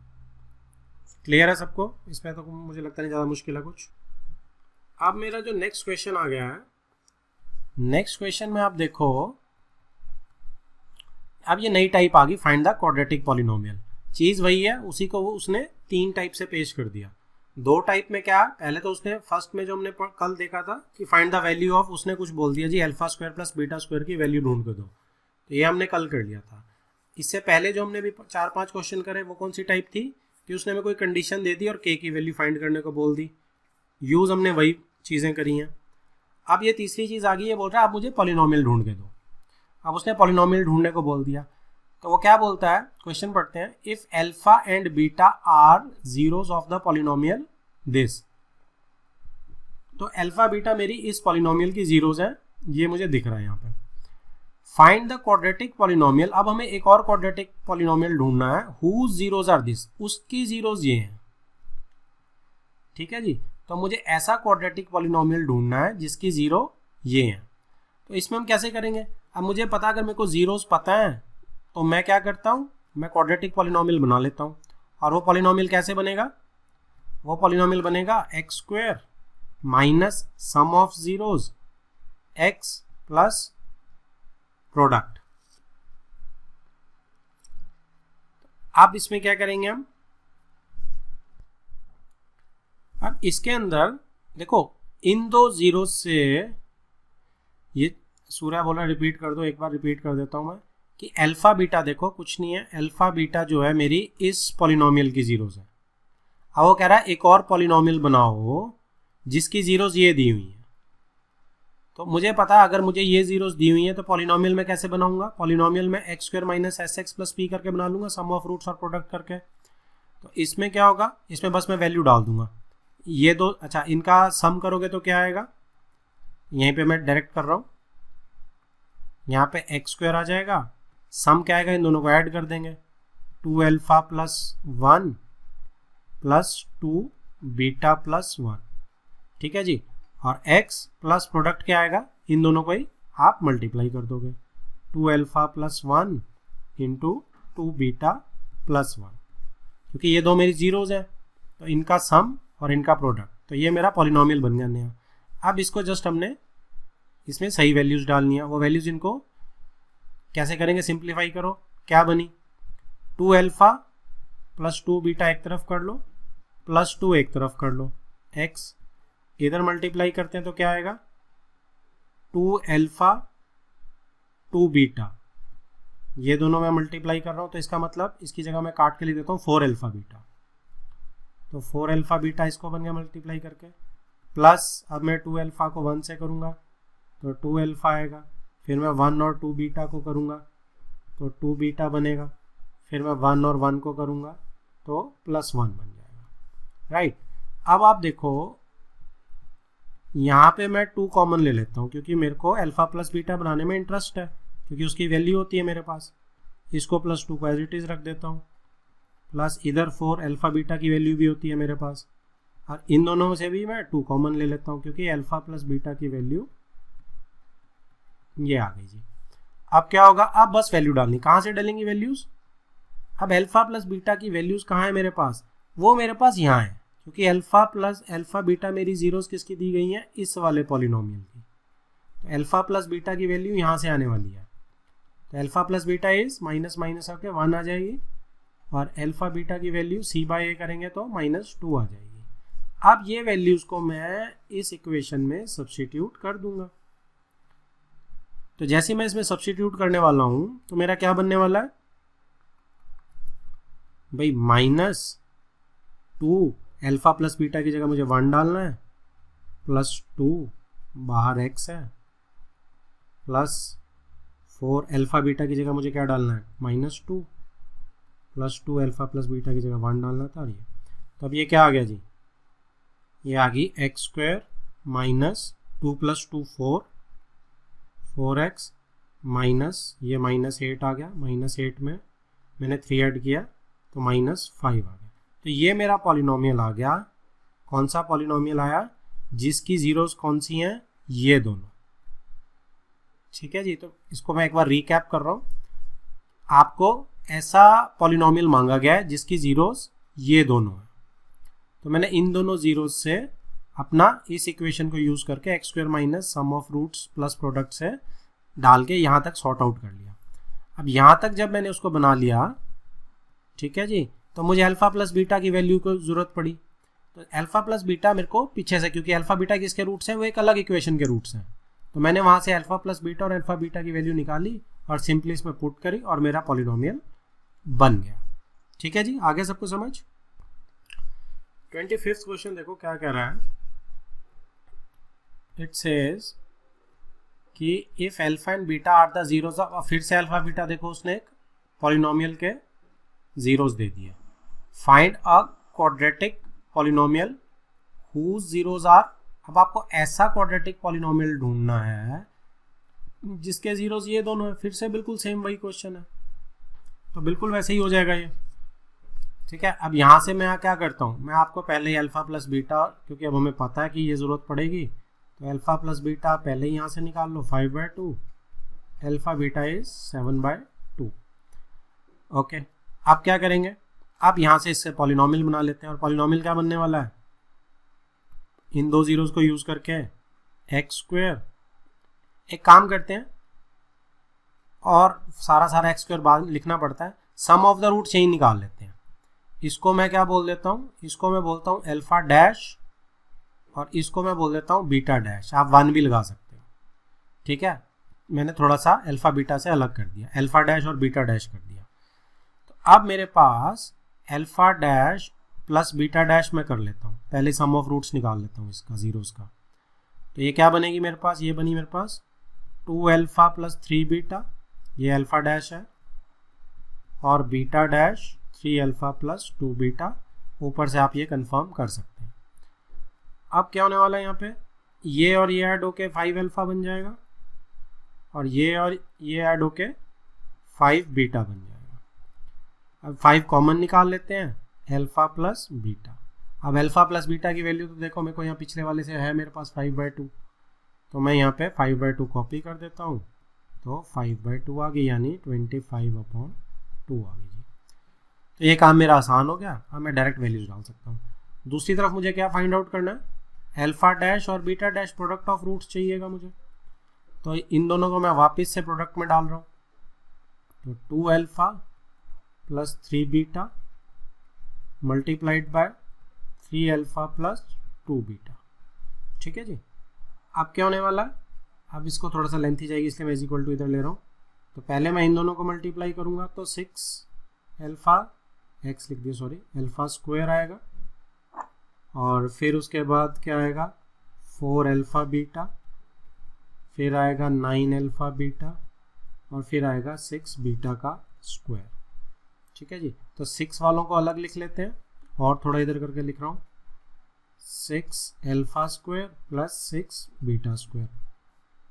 क्लियर है सबको? इसमें तो मुझे लगता नहीं ज़्यादा मुश्किल है कुछ। अब मेरा जो नेक्स्ट क्वेश्चन आ गया है, नेक्स्ट क्वेश्चन में आप देखो, अब ये नई टाइप आ गई, फाइंड द क्वाड्रेटिक पॉलिनोमियल। चीज़ वही है, उसी को वो उसने 3 टाइप से पेश कर दिया। 2 टाइप में क्या, पहले तो उसने फर्स्ट में जो हमने कल देखा था कि फाइंड द वैल्यू ऑफ, उसने कुछ बोल दिया जी alpha square plus beta square की वैल्यू ढूंढ के दो, तो ये हमने कल कर लिया था। इससे पहले जो हमने भी 4-5 क्वेश्चन करे वो कौन सी टाइप थी कि उसने हमें कोई कंडीशन दे दी और के की वैल्यू फाइंड करने को बोल दी। यूज़ हमने वही चीज़ें करी हैं। अब ये तीसरी चीज़ आ गई, ये बोल रहा है आप मुझे पॉलिनोमियल ढूंढ के दो। अब उसने पॉलिनोमियल ढूंढने को बोल दिया, तो वो क्या बोलता है, क्वेश्चन पढ़ते हैं, if alpha and beta are zeros of the polynomial this. तो अल्फा बीटा मेरी इस पॉलिनोमियल की जीरोस हैं, ये मुझे दिख रहा है यहाँ पे। फाइंड द क्वाड्रेटिक पॉलिनोमियल, अब हमें एक और क्वाड्रेटिक पॉलिनोमियल ढूंढना है, हुज जीरोस आर दिस, उसकी जीरोस ये हैं। ठीक है जी, तो मुझे ऐसा क्वाड्रेटिक पॉलिनोमियल ढूंढना है जिसकी जीरो ये हैं। तो इसमें हम कैसे करेंगे, अब मुझे पता, अगर मेरे को जीरोस पता है तो मैं क्या करता हूँ, मैं क्वाड्रेटिक पॉलिनोमियल बना लेता हूँ। और वो पॉलिनोमियल कैसे बनेगा, वो पॉलिनोमियल बनेगा x square minus sum of zeros x plus product. अब इसमें क्या करेंगे हम, अब इसके अंदर देखो इन दो जीरो से, ये सूर्या बोला रिपीट कर दो, एक बार रिपीट कर देता हूं मैं कि अल्फा बीटा देखो कुछ नहीं है, अल्फा बीटा जो है मेरी इस पॉलिनोमियल की जीरोस है। अब वो कह रहा है एक और पॉलिनोमियल बनाओ जिसकी जीरोस ये दी हुई है। तो मुझे पता अगर मुझे ये जीरोस दी हुई है तो पॉलिनोमियल में कैसे बनाऊंगा, पॉलिनोमियल में x square minus S x plus P करके बना लूंगा, सम ऑफ रूट्स और प्रोडक्ट करके। तो इसमें क्या होगा, इसमें बस मैं वैल्यू डाल दूंगा ये दो, अच्छा इनका सम करोगे तो क्या आएगा, यहीं पे मैं डायरेक्ट कर रहा हूँ, यहाँ पे एक्स स्क्वायर आ जाएगा, सम क्या आएगा, इन दोनों को ऐड कर देंगे, 2 alpha plus 1 plus 2 beta plus 1। ठीक है जी, और x प्लस प्रोडक्ट क्या आएगा, इन दोनों को ही आप मल्टीप्लाई कर दोगे, 2 alpha plus 1 into 2 beta plus 1, क्योंकि ये दो मेरी जीरोज हैं तो इनका सम और इनका प्रोडक्ट, तो ये मेरा पॉलिनोमियल बन गया नया। अब इसको जस्ट हमने इसमें सही वैल्यूज डालनी है, वो वैल्यूज इनको कैसे करेंगे, सिंप्लीफाई करो, क्या बनी, 2 अल्फा प्लस 2 बीटा एक तरफ कर लो, प्लस 2 एक तरफ कर लो, x इधर मल्टीप्लाई करते हैं तो क्या आएगा, 2 अल्फा 2 बीटा, ये दोनों मैं मल्टीप्लाई कर रहा हूँ तो इसका मतलब इसकी जगह मैं काट के लिख देता हूँ 4 अल्फा बीटा, तो 4 अल्फा बीटा इसको बन गया मल्टीप्लाई करके, प्लस अब मैं 2 अल्फा को 1 से करूँगा तो 2 अल्फा आएगा, फिर मैं 1 और 2 बीटा को करूँगा तो 2 बीटा बनेगा, फिर मैं 1 और 1 को करूँगा तो प्लस 1 बन जाएगा। राइट, अब आप देखो यहाँ पे मैं 2 कॉमन ले लेता हूँ क्योंकि मेरे को अल्फा प्लस बीटा बनाने में इंटरेस्ट है, क्योंकि उसकी वैल्यू होती है मेरे पास। इसको प्लस 2 को एज इट इज़ रख देता हूँ, प्लस इधर 4 अल्फा बीटा की वैल्यू भी होती है मेरे पास, और इन दोनों से भी मैं 2 कॉमन ले लेता हूँ क्योंकि अल्फा प्लस बीटा की वैल्यू ये आ गई जी। अब क्या होगा, अब बस वैल्यू डालनी, कहाँ से डालेंगी वैल्यूज, अब अल्फा प्लस बीटा की वैल्यूज कहाँ है मेरे पास, वो मेरे पास यहाँ है, क्योंकि अल्फा प्लस अल्फा बीटा मेरी जीरोस किसकी दी गई हैं, इस वाले पॉलिनोमियल की। तो अल्फा प्लस बीटा की वैल्यू यहाँ से आने वाली है, तो alpha plus beta is minus minus होकर 1 आ जाएगी, और अल्फा बीटा की वैल्यू c बाय a करेंगे तो -2 आ जाएगी। अब ये वैल्यूज को मैं इस इक्वेशन में सब्स्टिट्यूट कर दूंगा, तो जैसे मैं इसमें सब्स्टिट्यूट करने वाला हूं तो मेरा क्या बनने वाला है भाई, -2 अल्फा प्लस बीटा की जगह मुझे 1 डालना है, +2 बाहर x है, प्लस 4 अल्फा बीटा की जगह मुझे क्या डालना है, -2 +2 अल्फा प्लस बीटा की जगह 1 डालना था, और ये तो अब ये क्या आ गया जी, ये आ गई x square minus 2 + 2 4x minus ये -8 आ गया, -8 में मैंने 3 ऐड किया तो -5 आ गया। तो ये मेरा पॉलिनोमियल आ गया, कौन सा पॉलिनोमियल आया, जिसकी जीरोस कौन सी हैं, ये दोनों, ठीक है जी। तो इसको मैं एक बार रिकैप कर रहा हूँ। आपको ऐसा पॉलिनोमियल मांगा गया है जिसकी जीरोस ये दोनों है, तो मैंने इन दोनों जीरोस से अपना इस इक्वेशन को यूज करके x square minus sum of roots plus product से डाल के यहाँ तक सॉर्ट आउट कर लिया। अब यहाँ तक जब मैंने उसको बना लिया, ठीक है जी, तो मुझे अल्फा प्लस बीटा की वैल्यू को जरूरत पड़ी। तो अल्फा प्लस बीटा मेरे को पीछे से, क्योंकि अल्फा बीटा किसके रूट्स हैं, वो एक अलग इक्वेशन के रूट्स हैं, तो मैंने वहाँ से अल्फा प्लस बीटा और अल्फा बीटा की वैल्यू निकाली और सिंपली इसमें पुट करी और मेरा पॉलिनोमियल बन गया। ठीक है जी, आगे सबको समझ। 25th क्वेश्चन देखो क्या कह रहा है। इट सेज कि if alpha and beta are the zeros of, फिर से अल्फा बीटा देखो उसने एक पॉलिनोमियल के जीरोस दे दिए। Find a quadratic polynomial whose zeros are. अब आपको ऐसा क्वाड्रेटिक पॉलिनोमियल ढूंढना है जिसके जीरोस ये दोनों है। फिर से बिल्कुल सेम वही क्वेश्चन है, तो बिल्कुल वैसे ही हो जाएगा ये। ठीक है, अब यहाँ से मैं क्या करता हूँ, मैं आपको पहले ही अल्फा प्लस बीटा, क्योंकि अब हमें पता है कि ये ज़रूरत पड़ेगी, तो अल्फा प्लस बीटा पहले ही यहाँ से निकाल लो 5/2, अल्फा बीटा इज 7/2। ओके, अब क्या करेंगे, अब यहाँ से इससे पॉलिनोमियल बना लेते हैं। और पॉलिनोमियल क्या बनने वाला है, इन दो जीरोस को यूज़ करके एक्स स्क्वायर, एक काम करते हैं और सारा एक्स स्क्वायर बाद लिखना पड़ता है, सम ऑफ द रूट से ही निकाल लेते हैं। इसको मैं क्या बोल देता हूँ, इसको मैं बोलता हूँ अल्फा डैश और इसको मैं बोल देता हूँ बीटा डैश। आप 1 भी लगा सकते हो। ठीक है, मैंने थोड़ा सा अल्फा बीटा से अलग कर दिया, अल्फा डैश और बीटा डैश कर दिया। तो अब मेरे पास alpha dash plus beta dash मैं कर लेता हूँ, पहले सम ऑफ रूट्स निकाल लेता हूँ इसका जीरोस का। तो ये क्या बनेगी मेरे पास, ये बनी मेरे पास 2 अल्फा प्लस 3 बीटा, ये अल्फा डैश है, और beta dash 3 alpha plus 2 beta. ऊपर से आप ये कंफर्म कर सकते हैं। अब क्या होने वाला है यहाँ पे, ये और ये ऐड होके 5 अल्फा बन जाएगा और ये ऐड होके 5 बीटा बन जाएगा। अब 5 कॉमन निकाल लेते हैं, अल्फा प्लस बीटा। अब अल्फा प्लस बीटा की वैल्यू तो देखो मेरे को यहाँ पिछले वाले से है मेरे पास 5/2, तो मैं यहाँ पे 5/2 कॉपी कर देता हूँ, तो 5/2 आ गई, यानी 25/2 आ गई जी। तो ये काम मेरा आसान हो गया। अब मैं डायरेक्ट वैल्यूज डाल सकता हूँ। दूसरी तरफ मुझे क्या फाइंड आउट करना है, अल्फा डैश और beta dash product of roots चाहिएगा मुझे। तो इन दोनों को मैं वापस से प्रोडक्ट में डाल रहा हूँ, तो 2 alpha plus 3 beta multiplied by 3 alpha plus 2 beta. ठीक है जी, अब क्या होने वाला है, अब इसको थोड़ा सा लेंथ ही जाएगी इसलिए मैं इज इक्वल टू इधर ले रहा हूँ। तो पहले मैं इन दोनों को मल्टीप्लाई करूँगा, तो 6 अल्फा, एक्स लिख दिया सॉरी, अल्फा स्क्वायर आएगा, और फिर उसके बाद क्या आएगा 4 अल्फा बीटा, फिर आएगा 9 अल्फा बीटा, और फिर आएगा 6 बीटा का स्क्वायर। ठीक है जी, तो 6 वालों को अलग लिख लेते हैं और थोड़ा इधर करके लिख रहा हूँ, 6 alpha square plus 6 beta square,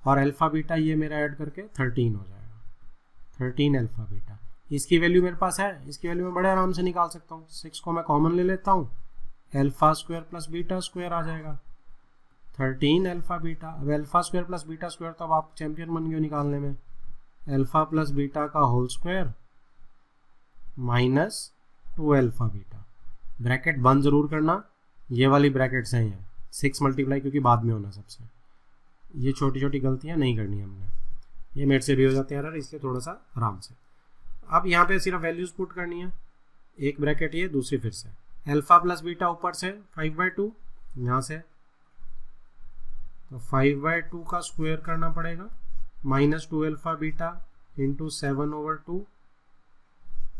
और अल्फा बीटा ये मेरा ऐड करके 13 हो जाएगा, 13 अल्फा बीटा। इसकी वैल्यू मेरे पास है, इसकी वैल्यू मैं बड़े आराम से निकाल सकता हूँ। 6 को मैं कॉमन ले लेता हूँ, alpha square plus beta square आ जाएगा, 13 अल्फा बीटा। अब alpha square plus beta square तो अब आप चैंपियन बन गए निकालने में, अल्फा प्लस बीटा का whole square minus 2 alpha beta. Bracket बंद जरूर करना, ये वाली ब्रैकेट सही है, 6 मल्टीप्लाई क्योंकि बाद में होना सबसे, ये छोटी छोटी गलतियाँ नहीं करनी हमने, ये मेरे से भी हो जाते हैं यार, इसलिए थोड़ा सा आराम से। अब यहाँ पे सिर्फ वैल्यूज पुट करनी है, एक ब्रैकेट ये, दूसरी फिर से अल्फा प्लस बीटा ऊपर से 5/2 यहाँ से, तो 5/2 का स्क्वायर करना पड़ेगा, minus 2 alpha beta into 7/2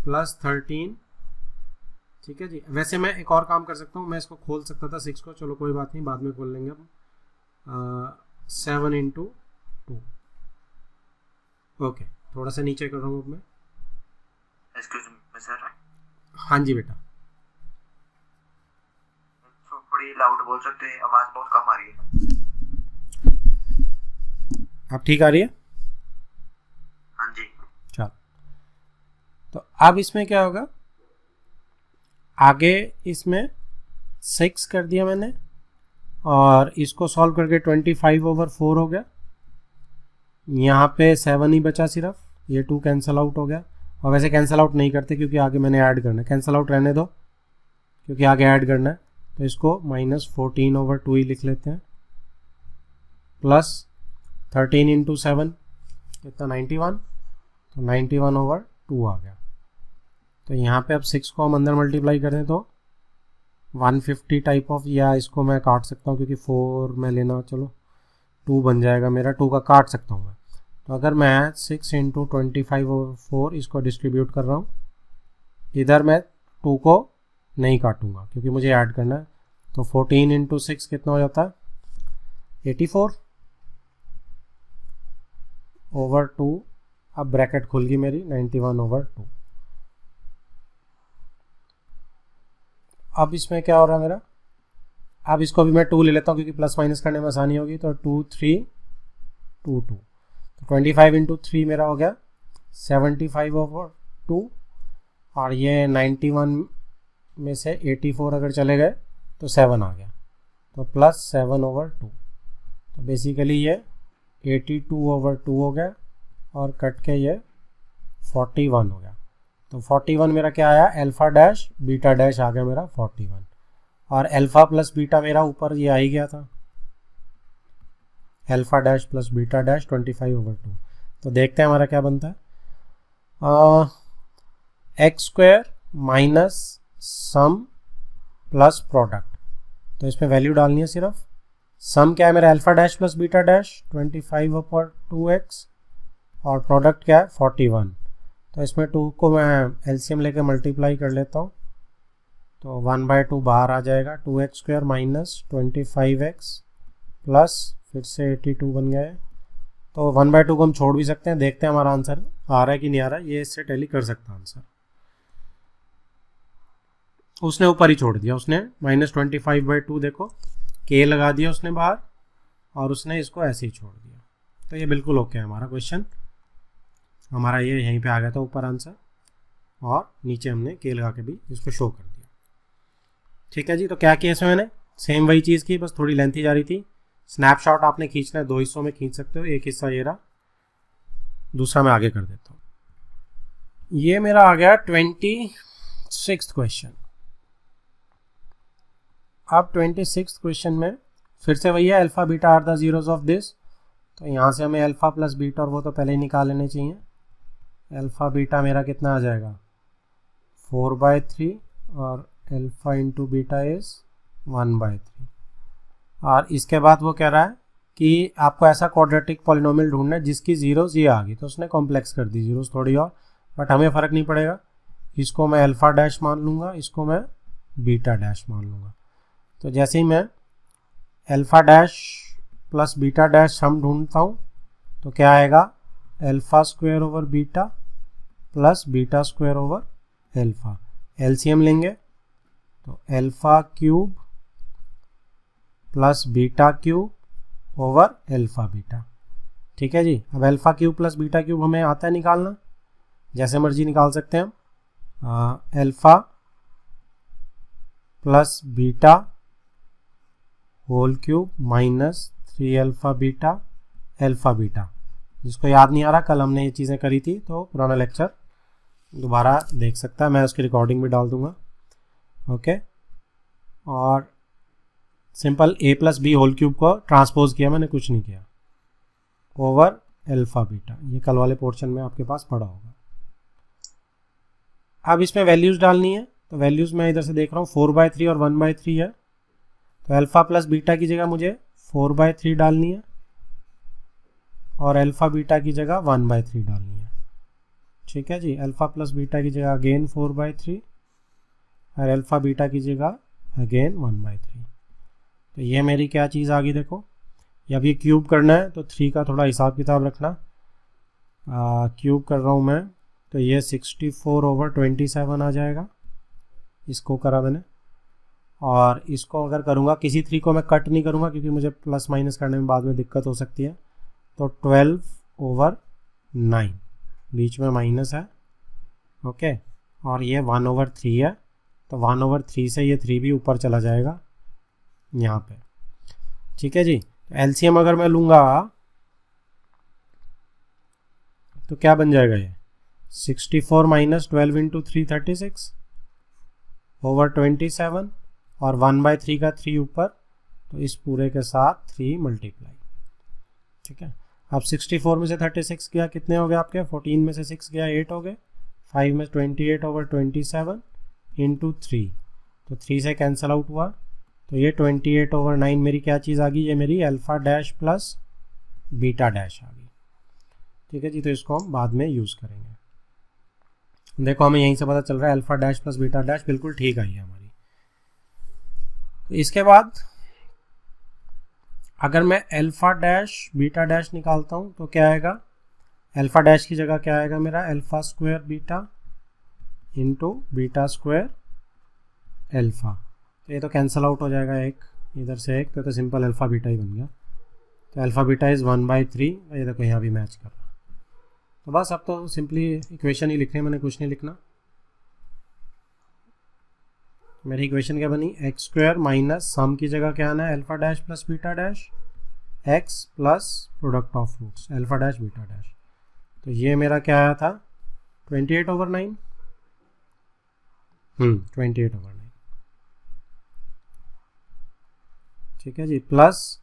plus 13। ठीक है जी, वैसे मैं एक और काम कर सकता हूँ, मैं इसको खोल सकता था 6 को, चलो कोई बात नहीं, बाद में खोल लेंगे हम। 7 × 2। ओके, थोड़ा सा नीचे कर रहा हूँ अब मैं। एक्सक्यूज मी सर, हाँ जी बेटा, तो थोड़ी लाउड बोल सकते हैं, आवाज बहुत कम आ रही है। अब ठीक आ रही है? हाँ जी। चल, तो अब इसमें क्या होगा, आगे इसमें 6 कर दिया मैंने, और इसको सॉल्व करके 25/4 हो गया, यहाँ पे 7 ही बचा सिर्फ, ये 2 कैंसिल आउट हो गया। और वैसे कैंसिल आउट नहीं करते क्योंकि आगे मैंने ऐड करना है, कैंसिल आउट रहने दो क्योंकि आगे ऐड करना है। तो इसको -14/2 ही लिख लेते हैं, प्लस 13 × 7 कितना 91, तो 91/2 आ गया। तो यहाँ पे अब 6 को हम अंदर मल्टीप्लाई कर दें तो 150 टाइप ऑफ, या इसको मैं काट सकता हूँ क्योंकि 4 में लेना, चलो 2 बन जाएगा मेरा, 2 का काट सकता हूँ मैं। तो अगर मैं 6 × 25/4 इसको डिस्ट्रीब्यूट कर रहा हूँ, इधर मैं 2 को नहीं काटूंगा क्योंकि मुझे ऐड करना है। तो 14 × 6 कितना हो जाता है 84/2। अब ब्रैकेट खुल गई मेरी 91/2। अब इसमें क्या हो रहा है मेरा, अब इसको भी मैं 2 ले लेता हूँ क्योंकि प्लस माइनस करने में आसानी होगी। तो 2 3 2 2, तो 25 × 3 मेरा हो गया 75/2। और ये 91 में से 84 अगर चले गए तो 7 आ गया, तो +7/2। तो बेसिकली ये 82/2 हो गया और कट के ये 41 हो गया। तो 41 मेरा क्या आया, अल्फा डैश बीटा डैश आ गया मेरा 41। और अल्फा प्लस बीटा मेरा ऊपर ये आ ही गया था, alpha dash plus beta dash 25/2। तो देखते हैं हमारा क्या बनता है, x² minus sum plus product. तो इसमें वैल्यू डालनी है सिर्फ, सम क्या है मेरा alpha dash plus beta dash 25/2x और प्रोडक्ट क्या है 41। तो इसमें 2 को मैं एलसीएम लेके मल्टीप्लाई कर लेता हूँ, तो 1/2 बाहर आ जाएगा, 2x² माइनस 25x प्लस फिर से 82 बन गया है। तो 1/2 को हम छोड़ भी सकते हैं, देखते हैं हमारा आंसर आ रहा है कि नहीं आ रहा है। ये इससे टैली कर सकता है आंसर, उसने ऊपर ही छोड़ दिया, उसने -25/2 देखो k लगा दिया उसने बाहर और उसने इसको ऐसे ही छोड़ दिया। तो ये बिल्कुल ओके है हमारा क्वेश्चन, हमारा ये यहीं पे आ गया था ऊपर आंसर, और नीचे हमने k लगा के भी इसको शो कर दिया। ठीक है जी, तो क्या किया इसमें मैंने, सेम वही चीज़ की, बस थोड़ी लेंथी जा रही थी। स्नैपशॉट आपने खींचना है, 2 हिस्सों में खींच सकते हो, एक हिस्सा ये रहा, दूसरा मैं आगे कर देता हूँ। ये मेरा आ गया 26th क्वेश्चन। अब 26th क्वेश्चन में फिर से वही है, alpha beta are the zeros of this. तो यहाँ से हमें अल्फा प्लस बीटा और वो तो पहले ही निकाल लेने चाहिए। अल्फा बीटा मेरा कितना आ जाएगा 4/3 और अल्फा इंटू बीटा इज 1/3। और इसके बाद वो कह रहा है कि आपको ऐसा क्वाड्रेटिक पॉलिनोमियल ढूंढना है जिसकी जीरोज ये आ गई, तो उसने कॉम्प्लेक्स कर दी जीरोज थोड़ी और, बट हमें फ़र्क नहीं पड़ेगा। इसको मैं अल्फा डैश मान लूँगा, इसको मैं बीटा डैश मान लूँगा। तो जैसे ही मैं alpha dash plus beta dash हम ढूंढता हूँ तो क्या आएगा, α² बीटा प्लस β² अल्फा। एलसीएम लेंगे तो α³ प्लस β³ अल्फा बीटा। ठीक है जी, अब α³ प्लस β³ हमें आता है निकालना, जैसे मर्जी निकाल सकते हैं हम। Alpha plus beta whole cube minus 3 alpha beta. जिसको याद नहीं आ रहा, कल हमने ये चीज़ें करी थी, तो पुराना लेक्चर दोबारा देख सकता है, मैं उसकी रिकॉर्डिंग भी डाल दूंगा। ओके, और simple a plus B whole cube को ट्रांसपोज किया मैंने, कुछ नहीं किया, ओवर अल्फा बीटा। ये कल वाले पोर्शन में आपके पास पढ़ा होगा। अब इसमें वैल्यूज़ डालनी है, तो वैल्यूज़ मैं इधर से देख रहा हूँ 4/3 और 1/3 है, तो अल्फा प्लस बीटा की जगह मुझे 4/3 डालनी है और अल्फा बीटा की जगह 1/3 डालनी है। ठीक है जी, अल्फा प्लस बीटा की जगह अगेन 4/3 और अल्फा बीटा की जगह अगेन 1/3। तो ये मेरी क्या चीज़ आ गई देखो, अब ये क्यूब करना है तो 3 का थोड़ा हिसाब किताब रखना। क्यूब कर रहा हूँ मैं, तो ये 64/27 आ जाएगा, इसको करा मैंने। और इसको अगर करूँगा, किसी 3 को मैं कट नहीं करूँगा क्योंकि मुझे प्लस माइनस करने में बाद में दिक्कत हो सकती है, तो 12/9, बीच में माइनस है। ओके, और ये 1/3 है, तो 1/3 से ये 3 भी ऊपर चला जाएगा यहाँ पे। ठीक है जी, एलसीएम अगर मैं लूँगा तो क्या बन जाएगा ये 64 माइनस 12 इंटू 3 36 ओवर 27 और 1/3 का 3 ऊपर, तो इस पूरे के साथ 3 मल्टीप्लाई। ठीक है, अब 64 में से 36 गया, कितने हो गए आपके, 14 में से 6 गया 8 हो गए, 5 में 28 ओवर 27 इंटू 3, तो 3 से कैंसिल आउट हुआ, तो ये 28 ओवर 9 मेरी क्या चीज़ आ गई, ये मेरी alpha dash plus beta dash आ गई। ठीक है जी, तो इसको हम बाद में यूज़ करेंगे। देखो हमें यहीं से पता चल रहा है alpha dash plus beta dash बिल्कुल ठीक आई है हमारी। तो इसके बाद अगर मैं अल्फ़ा डैश बीटा डैश निकालता हूँ तो क्या आएगा, अल्फ़ा डैश की जगह क्या आएगा मेरा, alpha square beta into beta square alpha. तो ये तो कैंसिल आउट हो जाएगा, एक इधर से एक, तो सिंपल अल्फ़ा बीटा ही बन गया। तो अल्फ़ा बीटा इज़ 1/3, ये देखो यहाँ भी मैच कर रहा है। तो बस अब तो सिंपली इक्वेशन ही लिखनी है, मैंने कुछ नहीं लिखना। मेरी इक्वेशन क्या बनी, एक्स स्क्वायर माइनस सम की जगह क्या आना है, alpha dash plus beta dash x plus product of roots alpha dash beta dash. तो ये मेरा क्या आया था 28 ओवर 9, 28 ओवर 9। ठीक है जी, प्लस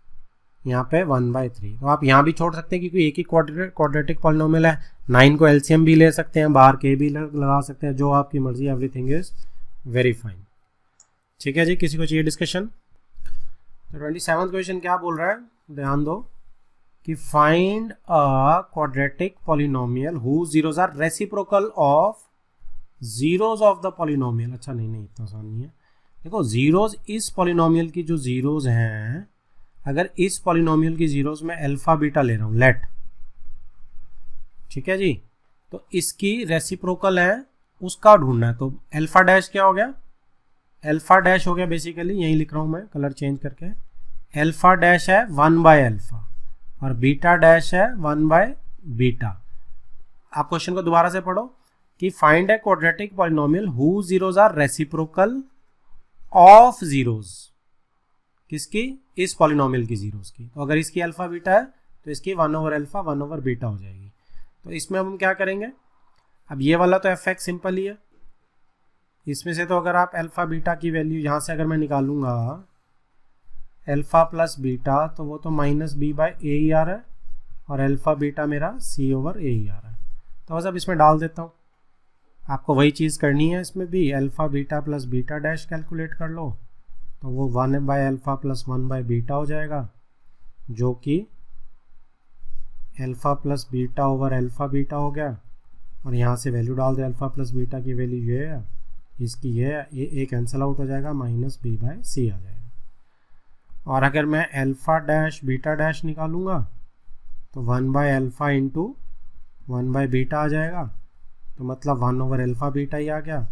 यहाँ पे 1/3। तो आप यहाँ भी छोड़ सकते हैं क्योंकि एक ही क्वाड्रेटिक पॉलिनोमियल है। 9 को एलसीएम भी ले सकते हैं, बाहर के भी लगा सकते हैं, जो आपकी मर्जी, एवरीथिंग इज वेरी फाइन। ठीक है जी, किसी को चाहिए डिस्कशन। तो 27वां क्वेश्चन क्या बोल रहा है, ध्यान दो कि find a quadratic polynomial who zeros are reciprocal of zeros of the polynomial. अच्छा नहीं इतना आसान नहीं है। देखो जीरोज इस पॉलिनोमियल की जो जीरोज हैं, अगर इस पॉलिनोमियल की जीरोज में अल्फा बीटा ले रहा हूं लेट, ठीक है जी, तो इसकी रेसिप्रोकल है उसका ढूंढना है। तो अल्फा डैश क्या हो गया, अल्फा डैश हो गया बेसिकली, यही लिख रहा हूं मैं कलर चेंज करके, अल्फा डैश है 1/अल्फा और बीटा डैश है 1/बीटा। आप क्वेश्चन को दोबारा से पढ़ो कि find a quadratic polynomial who zeros are reciprocal of zeros, किसकी, इस पॉलिनोमियल की जीरोज की। तो अगर इसकी अल्फा बीटा है तो इसकी 1/अल्फा 1/बीटा हो जाएगी। तो इसमें हम क्या करेंगे, अब ये वाला तो एफ एक्स सिंपल ही है, इसमें से तो अगर आप अल्फा बीटा की वैल्यू यहाँ से अगर मैं निकालूंगा अल्फा प्लस बीटा, तो वो तो -b/a ही आ रहा है और अल्फा बीटा मेरा c/a ही आ रहा है। तो बस अब इसमें डाल देता हूँ, आपको वही चीज़ करनी है इसमें भी, alpha beta plus beta dash calculate कर लो, तो वो 1/अल्फा प्लस 1/बीटा हो जाएगा, जो कि alpha plus beta over alpha beta हो गया। और यहाँ से वैल्यू डाल दे, अल्फा प्लस बीटा की वैल्यू ये है, इसकी ये है, ये कैंसिल आउट हो जाएगा, -b/c आ जाएगा। और अगर मैं अल्फा डैश बीटा डैश निकालूंगा तो 1/अल्फा इंटू 1/बीटा आ जाएगा, तो मतलब 1/अल्फा बीटा ही आ गया,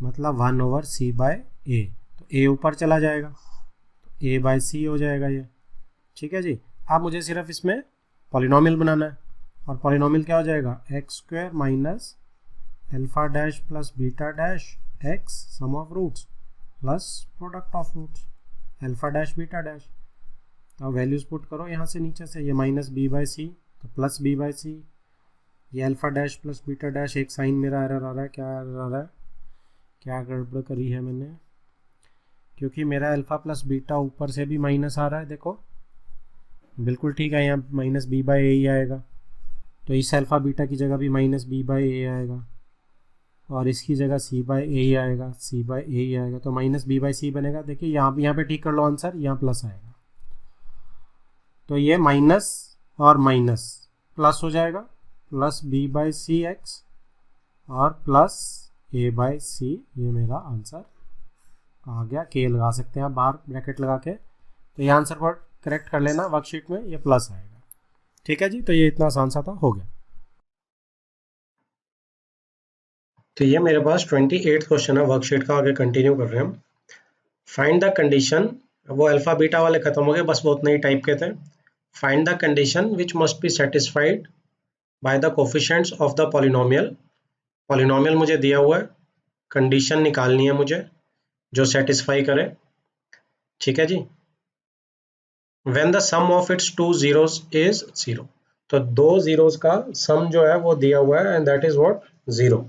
मतलब 1/c/a। तो a ऊपर चला जाएगा, तो a/c हो जाएगा ये। ठीक है जी, अब मुझे सिर्फ इसमें पॉलिनोमियल बनाना है, और पॉलिनोमियल क्या हो जाएगा, x square minus alpha dash plus beta dash x sum of roots plus product of roots alpha dash beta dash. तो वैल्यूज पुट करो यहाँ से नीचे से, ये -b/c तो प्लस b/c, ये alpha dash plus beta dash, एक साइन मेरा एरर आ रहा है, क्या एरर आ रहा है, क्या गड़बड़ करी है मैंने, क्योंकि मेरा अल्फा प्लस बीटा ऊपर से भी माइनस आ रहा है, देखो बिल्कुल ठीक है, यहाँ -b/a ही आएगा, तो इस अल्फा बीटा की जगह भी -b/a आएगा और इसकी जगह c/a ही आएगा, c/a ही आएगा, तो -b/c बनेगा। देखिए यहाँ पे ठीक कर लो आंसर, यहाँ प्लस आएगा, तो ये माइनस और माइनस प्लस हो जाएगा, प्लस b/c x और प्लस a/c, ये मेरा आंसर आ गया। k लगा सकते हैं आप बाहर ब्रैकेट लगा के, तो ये आंसर पर करेक्ट कर लेना, वर्कशीट में ये प्लस आएगा। ठीक है जी, तो ये इतना आसान सा था, हो गया। तो ये मेरे पास 28th क्वेश्चन है वर्कशीट का, आगे कंटिन्यू कर रहे हैं हम। फाइंड द कंडीशन, वो अल्फा बीटा वाले खत्म हो गए, बस वो उतने ही टाइप के थे। Find the condition which must be satisfied by the coefficients of the polynomial. Polynomial मुझे दिया हुआ है, कंडीशन निकालनी है मुझे जो सेटिस्फाई करे। ठीक है जी, when the sum of its two zeros is 0। तो दो जीरोस का सम जो है वो दिया हुआ है एंड दैट इज व्हाट 0।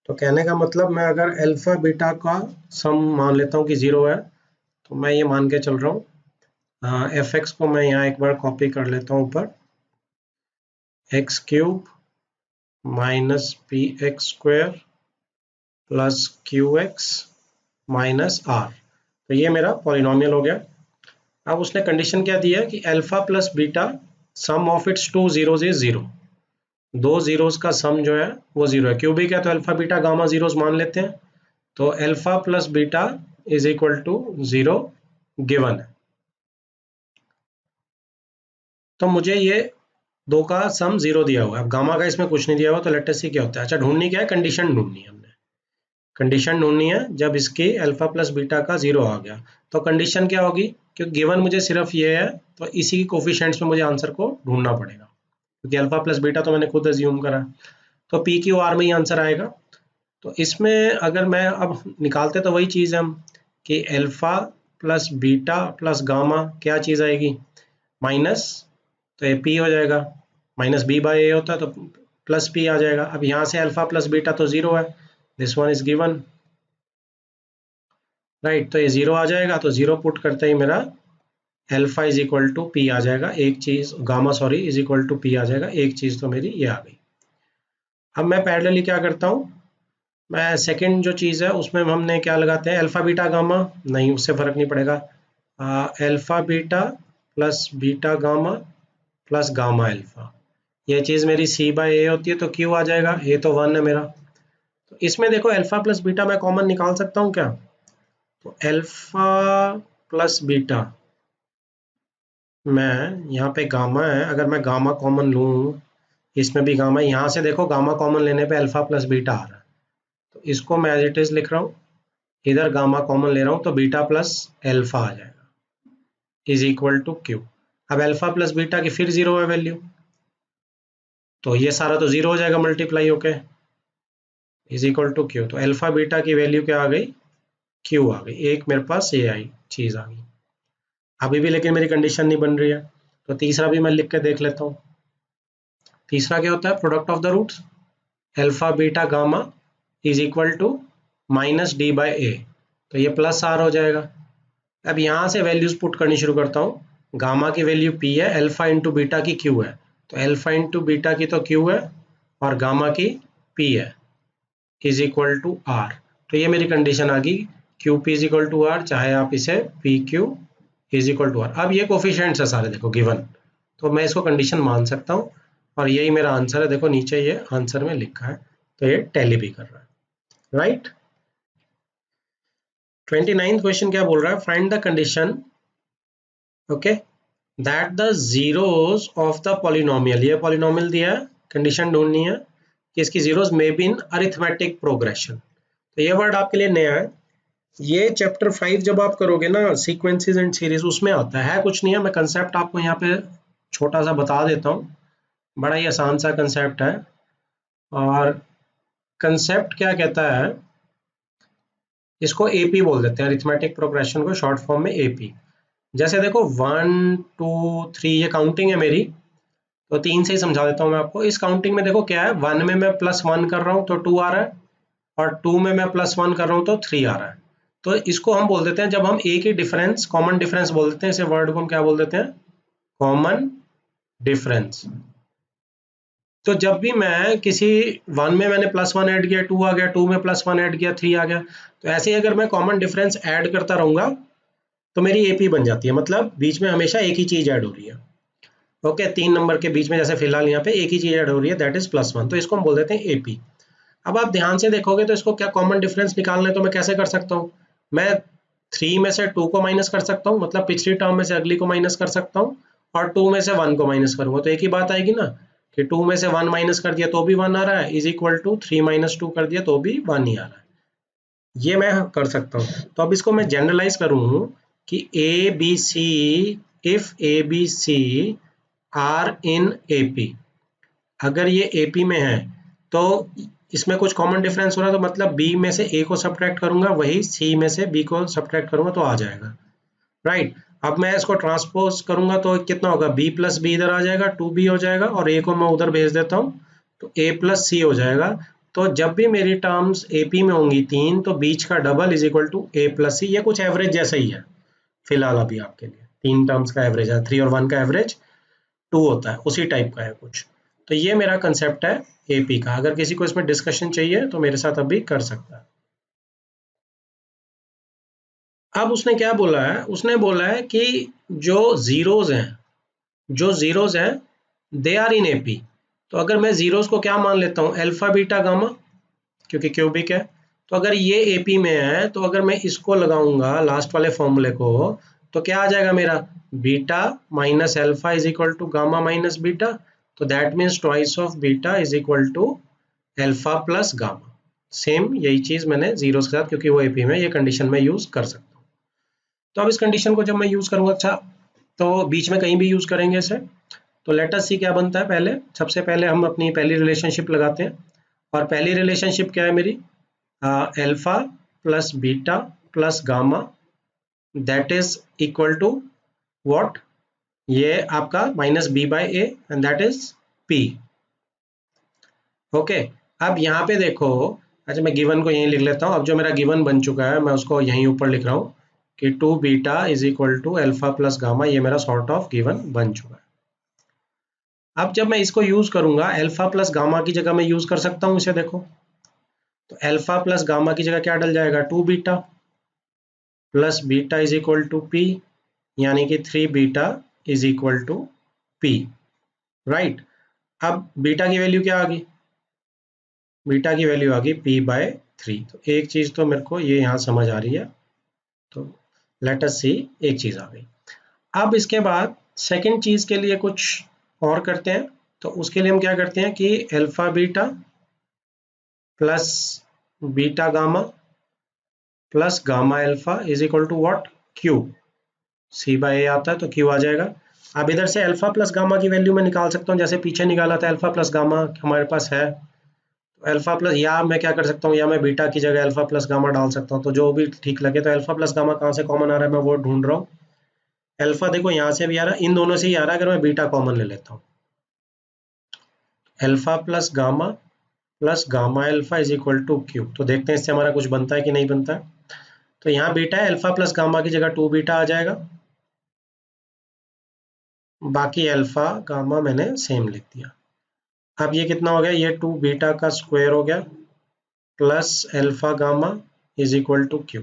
तो कहने का मतलब मैं अगर अल्फा बीटा का सम मान लेता हूँ कि 0 है, तो मैं ये मान के चल रहा हूँ एफ एक्स को मैं यहाँ एक बार कॉपी कर लेता हूँ ऊपर, x cube minus P x square plus Q x minus R. तो ये मेरा पॉलिनोमियल हो गया। अब उसने कंडीशन क्या दी है कि alpha plus beta some of its two zeros is 0। दो जीरोस का सम जो है वो 0 है। क्यूबिक है तो अल्फा बीटा गामा जीरोस मान लेते हैं, तो alpha plus beta is equal to 0 given है। तो मुझे ये दो का सम 0 दिया हुआ है, अब गामा का इसमें कुछ नहीं दिया हुआ, तो लेट अस सी क्या होता है। अच्छा, ढूंढनी क्या है, कंडीशन ढूंढनी है हमने। कंडीशन ढूंढनी है जब इसके अल्फा प्लस बीटा का 0 आ गया, तो कंडीशन क्या होगी, क्योंकि गिवन मुझे सिर्फ ये है तो इसी की कोफिशिएंट्स में मुझे आंसर को ढूंढना पड़ेगा, क्योंकि अल्फा प्लस बीटा तो मैंने खुद अज्यूम करा, तो पी क्यू आर में ही आंसर आएगा। तो इसमें अगर मैं अब निकालते तो वही चीज़ है हम कि alpha plus beta plus gamma क्या चीज़ आएगी, माइनस, तो ये पी हो जाएगा, माइनस बी बाई ए होता है तो प्लस पी आ जाएगा। अब यहाँ से अल्फा प्लस बीटा तो 0 है, this one is given, right. तो ये 0 आ जाएगा, तो 0 पुट करते ही मेरा alpha is equal to p आ जाएगा, एक चीज़ gamma sorry is equal to p आ जाएगा, एक चीज़ तो मेरी ये आ गई। अब मैं पैरेलली क्या करता हूँ, मैं सेकंड जो चीज़ है उसमें हमने क्या लगाते हैं, अल्फा बीटा गामा, नहीं उससे फर्क नहीं पड़ेगा, alpha beta plus beta gamma plus gamma alpha, ये चीज़ मेरी सी बाई ए होती है, तो क्यू आ जाएगा, ए तो 1 है मेरा। तो इसमें देखो अल्फा प्लस बीटा मैं कॉमन निकाल सकता हूँ क्या, तो अल्फा प्लस बीटा मैं यहाँ पे गामा है, अगर मैं गामा कॉमन लूँ, इसमें भी गामा, यहाँ से देखो गामा कॉमन लेने पे अल्फा प्लस बीटा आ रहा है, तो इसको मैं एज इट इज लिख रहा हूँ, इधर गामा कॉमन ले रहा हूँ तो बीटा प्लस अल्फा आ जाएगा इज इक्वल टू क्यू। अब अल्फा प्लस बीटा की फिर 0 है वैल्यू, तो ये सारा तो 0 हो जाएगा मल्टीप्लाई होके, इज इक्वल टू क्यू। तो अल्फा बीटा की वैल्यू क्या आ गई, क्यू आ गई, एक मेरे पास ये आई चीज़ आ गई। अभी भी लेकिन मेरी कंडीशन नहीं बन रही है, तो तीसरा भी मैं लिख के देख लेता हूँ। तीसरा क्या होता है, product of the roots, alpha beta gamma is equal to minus d by a, तो ये प्लस आर हो जाएगा। अब यहाँ से वैल्यूज पुट करनी शुरू करता हूँ, गामा की वैल्यू पी है, अल्फा इंटू बीटा की क्यू है, तो अल्फा इंटू बीटा की तो क्यू है और गामा की पी है, इज इक्वल टू आर। तो ये मेरी कंडीशन आ गई, Q P is equal to R, चाहे आप इसे P Q is equal to are. अब ये कोफिशिएंट्स है सारे देखो गिवन, तो मैं इसको कंडीशन मान सकता हूँ और यही मेरा आंसर है, देखो नीचे ये आंसर में लिखा है, तो ये टैली भी कर रहा है, राइट। 29th क्वेश्चन क्या बोल रहा है, find the condition okay that the zeros of the polynomial, ये पॉलिनोमियल दिया है, कंडीशन ढूंढनी है कि इसकी zeros may be in arithmetic progression. तो ये वर्ड आपके लिए नया है, ये चैप्टर 5 जब आप करोगे ना सीक्वेंसेस एंड सीरीज, उसमें आता है, कुछ नहीं है, मैं कंसेप्ट आपको यहाँ पे छोटा सा बता देता हूँ, बड़ा ही आसान सा कंसेप्ट है। और कंसेप्ट क्या कहता है, इसको एपी बोल देते हैं, अरिथमेटिक प्रोग्रेशन को शॉर्ट फॉर्म में एपी। जैसे देखो 1 2 3 ये काउंटिंग है मेरी, तो 3 से ही समझा देता हूँ मैं आपको। इस काउंटिंग में देखो क्या है, 1 में मैं +1 कर रहा हूँ तो 2 आ रहा है, और 2 में मैं +1 कर रहा हूँ तो 3 आ रहा है। तो इसको हम बोल देते हैं, जब हम एक ही डिफरेंस कॉमन डिफरेंस बोल देते हैं, इसे वर्ड को हम क्या बोल देते हैं, कॉमन डिफरेंस। तो जब भी मैं किसी 1 में मैंने +1 ऐड किया 2 आ गया, 2 में +1 ऐड किया 3 आ गया, तो ऐसे ही अगर मैं कॉमन डिफरेंस ऐड करता रहूंगा तो मेरी एपी बन जाती है, मतलब बीच में हमेशा एक ही चीज ऐड हो रही है। ओके, 3 नंबर के बीच में जैसे फिलहाल यहाँ पे एक ही चीज ऐड हो रही है, दैट इज +1, तो इसको हम बोल देते हैं एपी। अब आप ध्यान से देखोगे तो इसको क्या कॉमन डिफरेंस निकालना है, तो मैं कैसे कर सकता हूँ, मैं 3 में से 2 को माइनस कर सकता हूँ, मतलब पिछली टर्म में से अगली को माइनस कर सकता हूँ, और 2 में से 1 को माइनस करूंगा तो एक ही बात आएगी ना, कि 2 में से 1 माइनस कर दिया तो भी 1 आ रहा है, इज इक्वल टू 3 माइनस 2 कर दिया तो भी 1 ही आ रहा है। ये मैं कर सकता हूँ। तो अब इसको मैं जनरलाइज करूँ कि A B C, if A B C are in AP, अगर ये एपी में है तो इसमें कुछ कॉमन डिफरेंस हो रहा है, तो मतलब बी में से ए को सब्ट्रैक्ट करूंगा, वही सी में से बी को सब्ट्रैक्ट करूंगा तो आ जाएगा, राइट। अब मैं इसको ट्रांसपोज करूंगा तो कितना होगा, b प्लस बी इधर आ जाएगा, 2b हो जाएगा, और a को मैं उधर भेज देता हूँ तो a प्लस सी हो जाएगा। तो जब भी मेरी टर्म्स AP में होंगी 3, तो बीच का double is equal to a plus c. ये कुछ एवरेज जैसा ही है फिलहाल अभी आपके लिए, 3 टर्म्स का एवरेज है, 3 और 1 का एवरेज 2 होता है, उसी टाइप का है कुछ। तो ये मेरा कंसेप्ट है AP का। अगर किसी को इसमें डिस्कशन चाहिए तो मेरे साथ अभी कर सकता है। अब उसने क्या बोला है, उसने बोला है कि जो जीरोज हैं, जो जीरोज हैं दे आर इन AP। तो अगर मैं जीरोज को क्या मान लेता हूँ, अल्फा बीटा गामा, क्योंकि क्यूबिक है। तो अगर ये AP में है तो अगर मैं इसको लगाऊंगा लास्ट वाले फॉर्मूले को, तो क्या आ जाएगा मेरा, beta minus alpha is equal to gamma minus beta. तो that means twice of beta is equal to alpha plus gamma. Same यही चीज मैंने जीरोस के साथ, क्योंकि वो AP में, ये कंडीशन में यूज कर सकता हूँ। तो अब इस कंडीशन को जब मैं यूज करूंगा, अच्छा तो बीच में कहीं भी यूज करेंगे इसे, तो लेट अस सी क्या बनता है। पहले सबसे पहले हम अपनी पहली रिलेशनशिप लगाते हैं, और पहली रिलेशनशिप क्या है मेरी, alpha plus beta plus gamma that is equal to what, ये आपका minus B by A and that is P. Okay, अब यहाँ पे देखो, अच्छा मैं गिवन को यहीं लिख लेता हूँ। अब जो मेरा गिवन बन चुका है मैं उसको यहीं ऊपर लिख रहा हूँ कि 2 beta is equal to alpha plus gamma. ये मेरा सॉर्ट ऑफ गिवन बन चुका है। अब जब मैं इसको यूज करूंगा, अल्फा प्लस गामा की जगह मैं यूज कर सकता हूँ इसे, देखो तो अल्फा प्लस गामा की जगह क्या डल जाएगा, 2 beta plus beta is equal to P, यानी कि 3 beta is equal to P, right. अब बीटा की वैल्यू क्या आ गई, बीटा की वैल्यू आ गई p बाय 3। तो एक चीज तो मेरे को ये यहाँ समझ आ रही है, तो लेट अस सी, एक चीज आ गई। अब इसके बाद सेकंड चीज के लिए कुछ और करते हैं। तो उसके लिए हम क्या करते हैं कि alpha beta plus beta gamma plus gamma alpha is equal to what, q. C by a आता है तो क्यू आ जाएगा। अब इधर से अल्फा प्लस गामा की वैल्यू मैं निकाल सकता हूँ, जैसे पीछे निकाला था अल्फा प्लस गामा हमारे पास है। अल्फा प्लस, या मैं क्या कर सकता हूँ, या मैं बीटा की जगह अल्फा प्लस गामा डाल सकता हूँ, तो जो भी ठीक लगे। तो अल्फा प्लस गामा कहाँ से कॉमन आ रहा है, मैं वो ढूंढ रहा हूँ। अल्फा देखो यहाँ से भी आ रहा है, इन दोनों से ही आ रहा है। अगर मैं बीटा कॉमन ले लेता हूँ, alpha plus gamma alpha is equal to Q. तो देखते हैं इससे हमारा कुछ बनता है कि नहीं बनता है। तो यहाँ बीटा है, अल्फा प्लस गामा की जगह 2 बीटा आ जाएगा, बाकी अल्फा गामा मैंने सेम लिख दिया। अब ये कितना हो गया, ये 2 बीटा का स्क्वायर हो गया plus alpha gamma is equal to Q.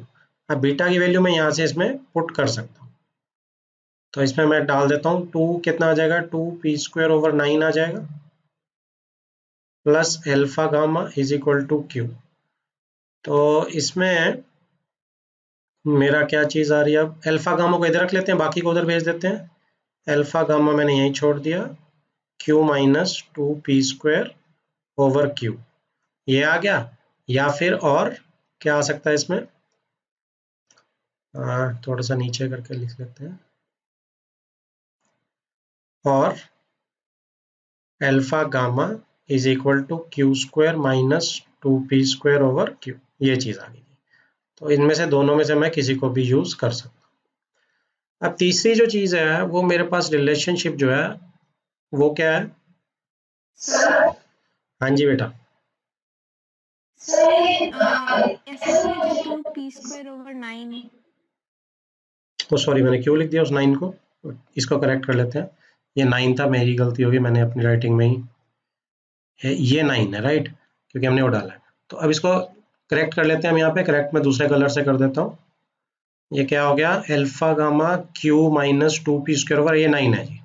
अब बीटा की वैल्यू मैं यहाँ से इसमें पुट कर सकता हूँ, तो इसमें मैं डाल देता हूँ 2, कितना आ जाएगा, 2p² ओवर 9 आ जाएगा plus alpha gamma is equal to Q. तो इसमें मेरा क्या चीज़ आ रही है, अब अल्फा गामा को इधर रख लेते हैं, बाकी को उधर भेज देते हैं। अल्फा गामा मैंने यहीं छोड़ दिया, Q minus 2p² over Q, ये आ गया। या फिर और क्या आ सकता है इसमें, थोड़ा सा नीचे करके लिख लेते हैं, और alpha gamma is equal to q² minus 2p² over Q, ये चीज़ आ गई। तो इनमें से दोनों में से मैं किसी को भी यूज कर सकता हूँ। अब तीसरी जो चीज है, वो मेरे पास रिलेशनशिप जो है वो क्या है, हाँ जी बेटा। ऐसे तो ये जो 2p² ओवर 9, तो सॉरी, मैंने क्यों लिख दिया उस 9 को, इसको करेक्ट कर लेते हैं। ये 9 था, मेरी गलती होगी, मैंने अपनी राइटिंग में ही ये 9 है, राइट, क्योंकि हमने वो डाला है। तो अब इसको करेक्ट कर लेते हैं हम, यहाँ पे करेक्ट मैं दूसरे कलर से कर देता हूँ। ये क्या हो गया, alpha gamma Q minus 2p² over, ये 9 है जी,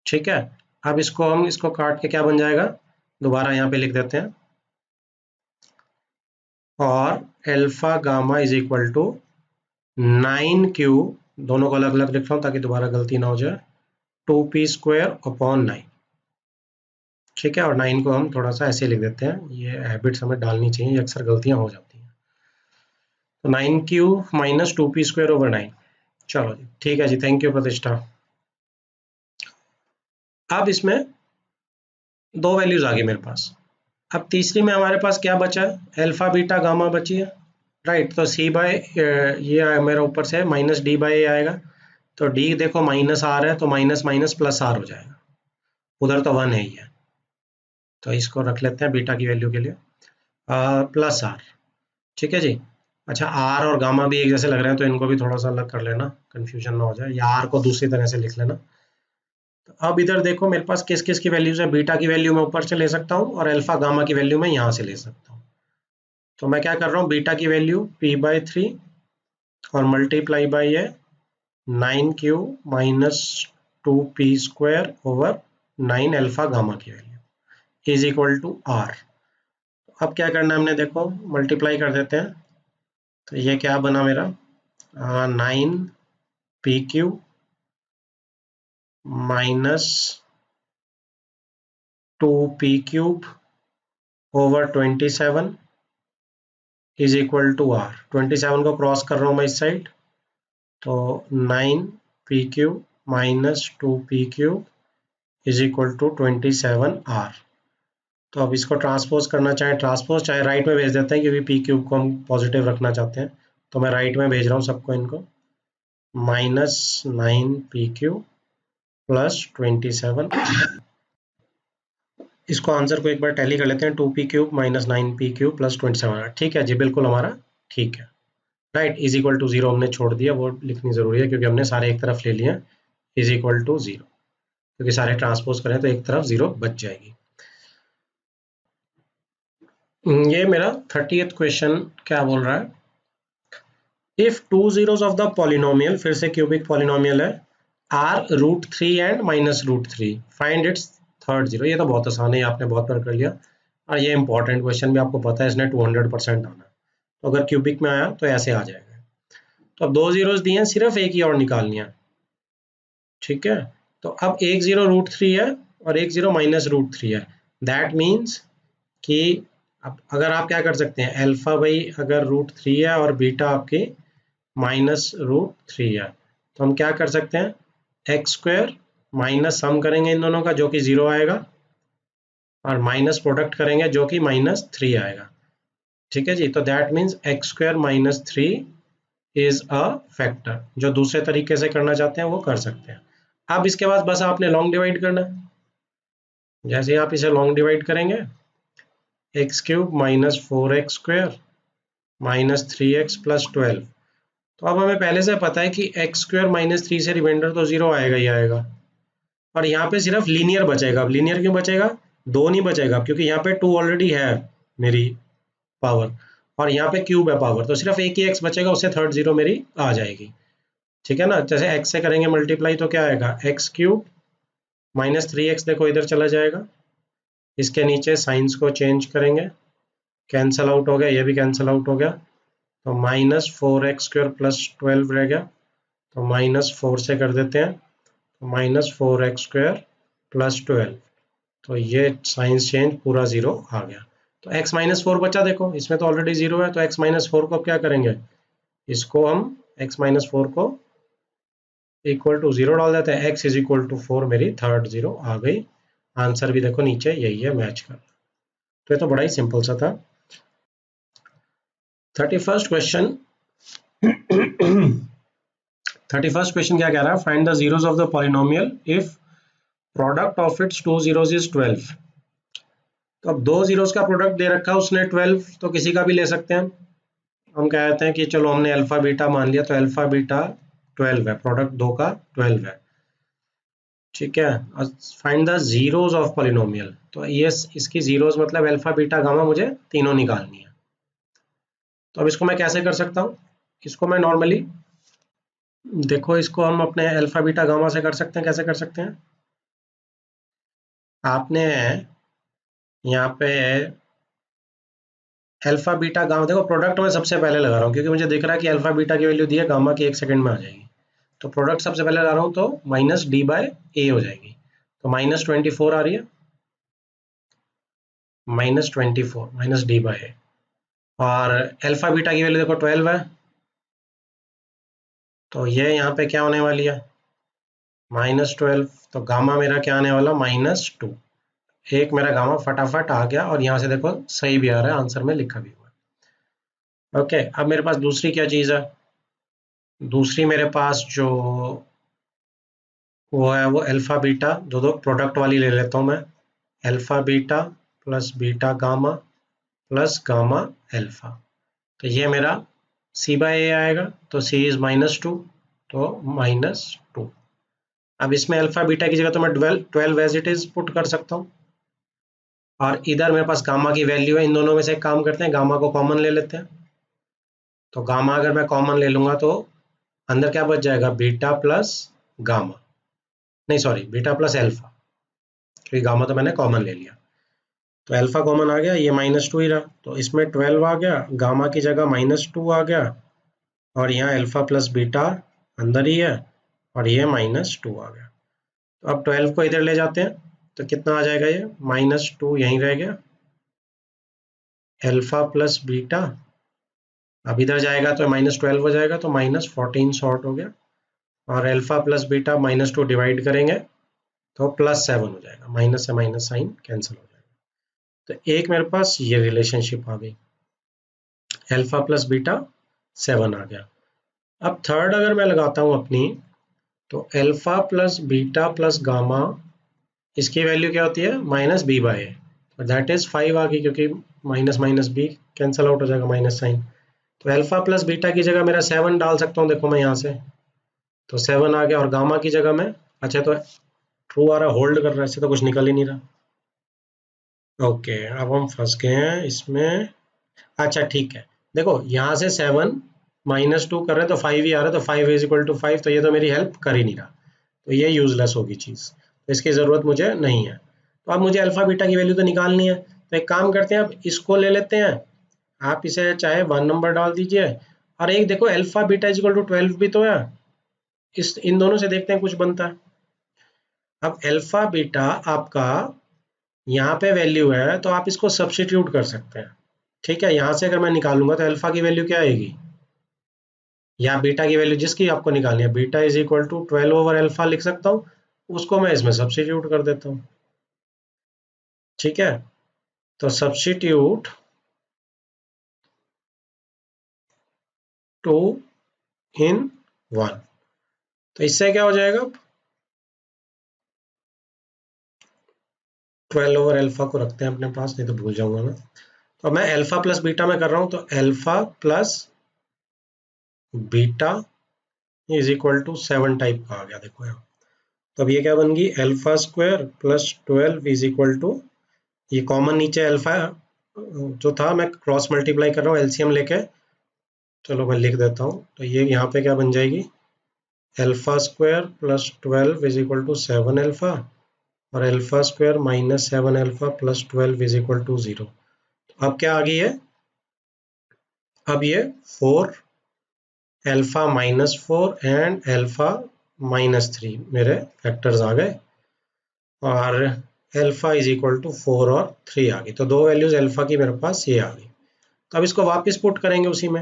ठीक है। अब इसको काट के क्या बन जाएगा, दोबारा यहाँ पे लिख देते हैं, और alpha gamma is equal to 9q, दोनों को अलग अलग लिख रहा हूँ ताकि दोबारा गलती ना हो जाए, 2p² अपॉन 9, ठीक है। और 9 को हम थोड़ा सा ऐसे लिख देते हैं, ये हैबिट्स हमें डालनी चाहिए, ये अक्सर गलतियां हो जाती हैं। तो 9q माइनस 2p² ओवर 9, चलो जी ठीक है जी, थैंक यू प्रतिष्ठा। अब इसमें दो वैल्यूज आ गई मेरे पास। अब तीसरी में हमारे पास क्या बचा है, अल्फा बीटा गामा बची है, राइट। तो सी बाय ये मेरा ऊपर से माइनस डी बाय ए आएगा, तो डी देखो माइनस आर है तो माइनस माइनस प्लस आर हो जाएगा, उधर तो 1 है ही है, तो इसको रख लेते हैं बीटा की वैल्यू के लिए प्लस आर। ठीक है जी। अच्छा, आर और गामा भी एक जैसे लग रहे हैं तो इनको भी थोड़ा सा अलग कर लेना, कंफ्यूजन ना हो जाए, या आर को दूसरी तरह से लिख लेना। तो अब इधर देखो मेरे पास किस किस की वैल्यूज है, बीटा की वैल्यू मैं ऊपर से ले सकता हूँ और अल्फा गामा की वैल्यू मैं यहाँ से ले सकता हूँ। तो मैं क्या कर रहा हूँ, बीटा की वैल्यू p/3 और मल्टीप्लाई बाई है 9q minus 2p² over 9 alpha gamma की value is equal to are. अब क्या करना है हमने, देखो मल्टीप्लाई कर देते हैं, तो ये क्या बना मेरा 9pq minus 2p³ over 27 is equal to R. 27 को क्रॉस कर रहा हूँ मैं इस साइड, तो 9pq minus 2p³ is equal to 27r। तो अब इसको ट्रांसपोज करना, चाहे ट्रांसपोज चाहे राइट में भेज देते हैं, क्योंकि p³ को हम पॉजिटिव रखना चाहते हैं, तो मैं राइट में भेज रहा हूँ सबको इनको, माइनस 9pq प्लस 27। इसको आंसर को एक बार टैली कर लेते हैं, 2p³ माइनस 9pq प्लस 27। ठीक है जी, बिल्कुल हमारा ठीक है, राइट। इज इक्वल टू 0 हमने छोड़ दिया, वो लिखनी जरूरी है क्योंकि हमने सारे एक तरफ ले लिए, इज इक्वल टू 0, क्योंकि सारे ट्रांसपोज करें तो एक तरफ 0 बच जाएगी। ये मेरा 30th क्वेश्चन क्या बोल रहा है, if 2 zeros of the polynomial, फिर से क्यूबिक पॉलिनोमियल है, are √3 and minus √3, find its third zero. ये तो बहुत आसान है, आपने बहुत बार कर लिया, और ये इंपॉर्टेंट क्वेश्चन भी आपको पता है, इसने 200% आना, तो अगर क्यूबिक में आया तो ऐसे आ जाएगा। तो अब 2 जीरोस दिए हैं, सिर्फ एक ही और निकालनी है। ठीक है, तो अब एक जीरो √3 है और एक जीरो माइनस √3 है, दैट मीन्स कि अब अगर आप क्या कर सकते हैं, अल्फा भाई अगर √3 है और बीटा आपकी माइनस √3 है, तो हम क्या कर सकते हैं, x² माइनस सम करेंगे इन दोनों का जो कि 0 आएगा, और माइनस प्रोडक्ट करेंगे जो कि -3 आएगा। ठीक है जी, तो that means x² minus 3 is a factor. जो दूसरे तरीके से करना चाहते हैं वो कर सकते हैं। अब इसके बाद बस आपने लॉन्ग डिवाइड करना है, जैसे आप इसे लॉन्ग डिवाइड करेंगे, x³ minus 4x² minus 3x plus 12। तो अब हमें पहले से पता है कि x² माइनस 3 से रिमाइंडर तो 0 आएगा ही आएगा, और यहाँ पे सिर्फ लीनियर बचेगा। अब लीनियर क्यों बचेगा, 2 नहीं बचेगा, क्योंकि यहाँ पे 2 ऑलरेडी है मेरी पावर, और यहाँ पे क्यूब है पावर, तो सिर्फ एक ही x बचेगा, उससे थर्ड जीरो मेरी आ जाएगी। ठीक है ना, जैसे x से करेंगे मल्टीप्लाई तो क्या आएगा, x³ माइनस 3x, देखो इधर चला जाएगा, इसके नीचे साइंस को चेंज करेंगे, कैंसल आउट हो गया, ये भी कैंसल आउट हो गया, तो माइनस 4x² प्लस 12 रह गया, तो माइनस 4 से कर देते हैं, तो माइनस 4x² प्लस 12, तो ये साइंस चेंज पूरा 0 आ गया। तो x माइनस 4 बचा, देखो इसमें तो ऑलरेडी 0 है, तो x माइनस 4 को अब क्या करेंगे, इसको हम x माइनस 4 को इक्वल टू 0 डाल देते हैं, x इज इक्वल टू 4, मेरी थर्ड 0 आ गई। आंसर भी देखो नीचे यही है, मैच कर। तो ये तो बड़ा ही सिंपल सा था। 31st क्वेश्चन 31st क्वेश्चन क्या कह रहा है, find the zeros of the polynomial if product of its 2 zeros is 12। तो अब 2 zeros का प्रोडक्ट दे रखा है उसने 12, तो किसी का भी ले सकते हैं। हम कहते हैं कि चलो हमने अल्फा बीटा मान लिया, तो अल्फा बीटा 12 है, प्रोडक्ट 2 का 12 है। ठीक है, find the zeros of polynomial, तो ये इसकी जीरोस मतलब अल्फा बीटा गामा मुझे तीनों निकालनी है। तो अब इसको मैं कैसे कर सकता हूँ, इसको मैं नॉर्मली देखो, इसको हम अपने अल्फा बीटा गामा से कर सकते हैं। कैसे कर सकते हैं, आपने यहाँ पे अल्फा बीटा गामा, देखो प्रोडक्ट में सबसे पहले लगा रहा हूँ क्योंकि मुझे दिख रहा है कि अल्फा बीटा की वैल्यू दी है, गामा की 1 सेकंड में आ जाएगी, तो प्रोडक्ट सबसे पहले लगा रहा हूँ, तो माइनस डी बाय ए हो जाएगी, तो माइनस 24 आ रही है, माइनस 24 माइनस डी बाय ए, और अल्फा बीटा की वैल्यू देखो 12 है, तो ये यहाँ पे क्या होने वाली है, -12, तो गामा मेरा क्या आने वाला, -2। एक मेरा गामा फटाफट आ गया, और यहाँ से देखो सही भी आ रहा है, आंसर में लिखा भी हुआ है। ओके, अब मेरे पास दूसरी क्या चीज़ है, दूसरी मेरे पास जो वो है वो अल्फा बीटा, दो प्रोडक्ट वाली ले लेता हूँ मैं, alpha beta plus beta gamma plus gamma alpha. तो ये मेरा सी बाय ए आएगा, तो सी इज -2, तो -2। अब इसमें अल्फा बीटा की जगह तो मैं 12 एज इट इज पुट कर सकता हूँ, और इधर मेरे पास गामा की वैल्यू है। इन दोनों में से एक काम करते हैं, गामा को कॉमन ले लेते हैं। तो गामा अगर मैं कॉमन ले लूंगा तो अंदर क्या बच जाएगा, बीटा प्लस गामा, नहीं सॉरी बीटा प्लस अल्फा, क्योंकि गामा तो मैंने कॉमन ले लिया। तो अल्फा कॉमन आ गया, ये -2 ही रहा, तो इसमें 12 आ गया, गामा की जगह -2 आ गया, और यहाँ अल्फा प्लस बीटा अंदर ही है, और ये -2 आ गया। तो अब 12 को इधर ले जाते हैं, तो कितना आ जाएगा, ये -2 यहीं रह गया, अल्फा प्लस बीटा, अब इधर जाएगा तो -12 हो जाएगा, तो -14 शॉर्ट हो गया, और अल्फा प्लस बीटा -2 डिवाइड करेंगे तो +7 हो जाएगा, माइनस से माइनस साइन कैंसिल हो जाएगा। तो एक मेरे पास ये रिलेशनशिप आ गई, अल्फा प्लस बीटा 7 आ गया। अब थर्ड अगर मैं लगाता हूँ अपनी, तो alpha plus beta plus gamma, इसकी वैल्यू क्या होती है, -b/a, तो दैट इज 5 आ गई, क्योंकि minus minus B cancel out हो जाएगा, माइनस साइन। तो अल्फा प्लस बीटा की जगह मेरा 7 डाल सकता हूँ, देखो मैं यहाँ से, तो 7 आ गया, और गामा की जगह में, अच्छा तो ट्रू आ रहा, होल्ड कर रहा है, इससे तो कुछ निकल ही नहीं रहा। ओके, अब हम फंस गए हैं इसमें। अच्छा ठीक है, देखो यहाँ से 7 -2 कर रहे हैं तो 5 ही आ रहा है, तो 5 इज इक्वल टू 5, तो ये तो मेरी हेल्प कर ही नहीं रहा, तो ये यूजलेस होगी चीज़, तो इसकी ज़रूरत मुझे नहीं है। तो अब मुझे अल्फा बीटा की वैल्यू तो निकालनी है, तो एक काम करते हैं, अब इसको ले लेते हैं, आप इसे चाहे 1 नंबर डाल दीजिए, और एक देखो alpha beta is equal to 12 भी तो है, इस इन दोनों से देखते हैं कुछ बनता है। अब अल्फा बीटा आपका यहाँ पे वैल्यू है, तो आप इसको सब्स्टिट्यूट कर सकते हैं, ठीक है। यहाँ से अगर मैं निकालूंगा तो अल्फा की वैल्यू क्या आएगी, या बीटा की वैल्यू जिसकी आपको निकालनी है, बीटा इज इक्वल टू 12/अल्फा लिख सकता हूँ, उसको मैं इसमें सब्स्टिट्यूट कर देता हूँ, ठीक है। तो सब्स्टिट्यूट 2 in 1, तो इससे क्या हो जाएगा, 12/अल्फा को रखते हैं अपने पास, नहीं तो भूल जाऊंगा मैं। तो मैं अल्फा प्लस बीटा में कर रहा हूं, तो alpha plus beta is equal to 7 type का आ गया, देखो यहाँ। तो अब ये क्या बन गई, alpha square plus 12 is equal to, ये कॉमन नीचे अल्फा जो था, मैं क्रॉस मल्टीप्लाई कर रहा हूँ एलसीएम लेके, चलो मैं लिख देता हूँ। तो ये यहाँ पे क्या बन जाएगी, alpha square plus 12 is equal to 7 alpha, और alpha square minus 7 alpha plus 12 is equal to 0। अब क्या आ गई है, अब ये 4 अल्फा -4 एंड अल्फा -3 मेरे फैक्टर्स आ गए, और अल्फा इज इक्वल टू 4 और 3 आ गई। तो दो वैल्यूज अल्फा की मेरे पास ये आ गई। तो अब इसको वापस पुट करेंगे उसी में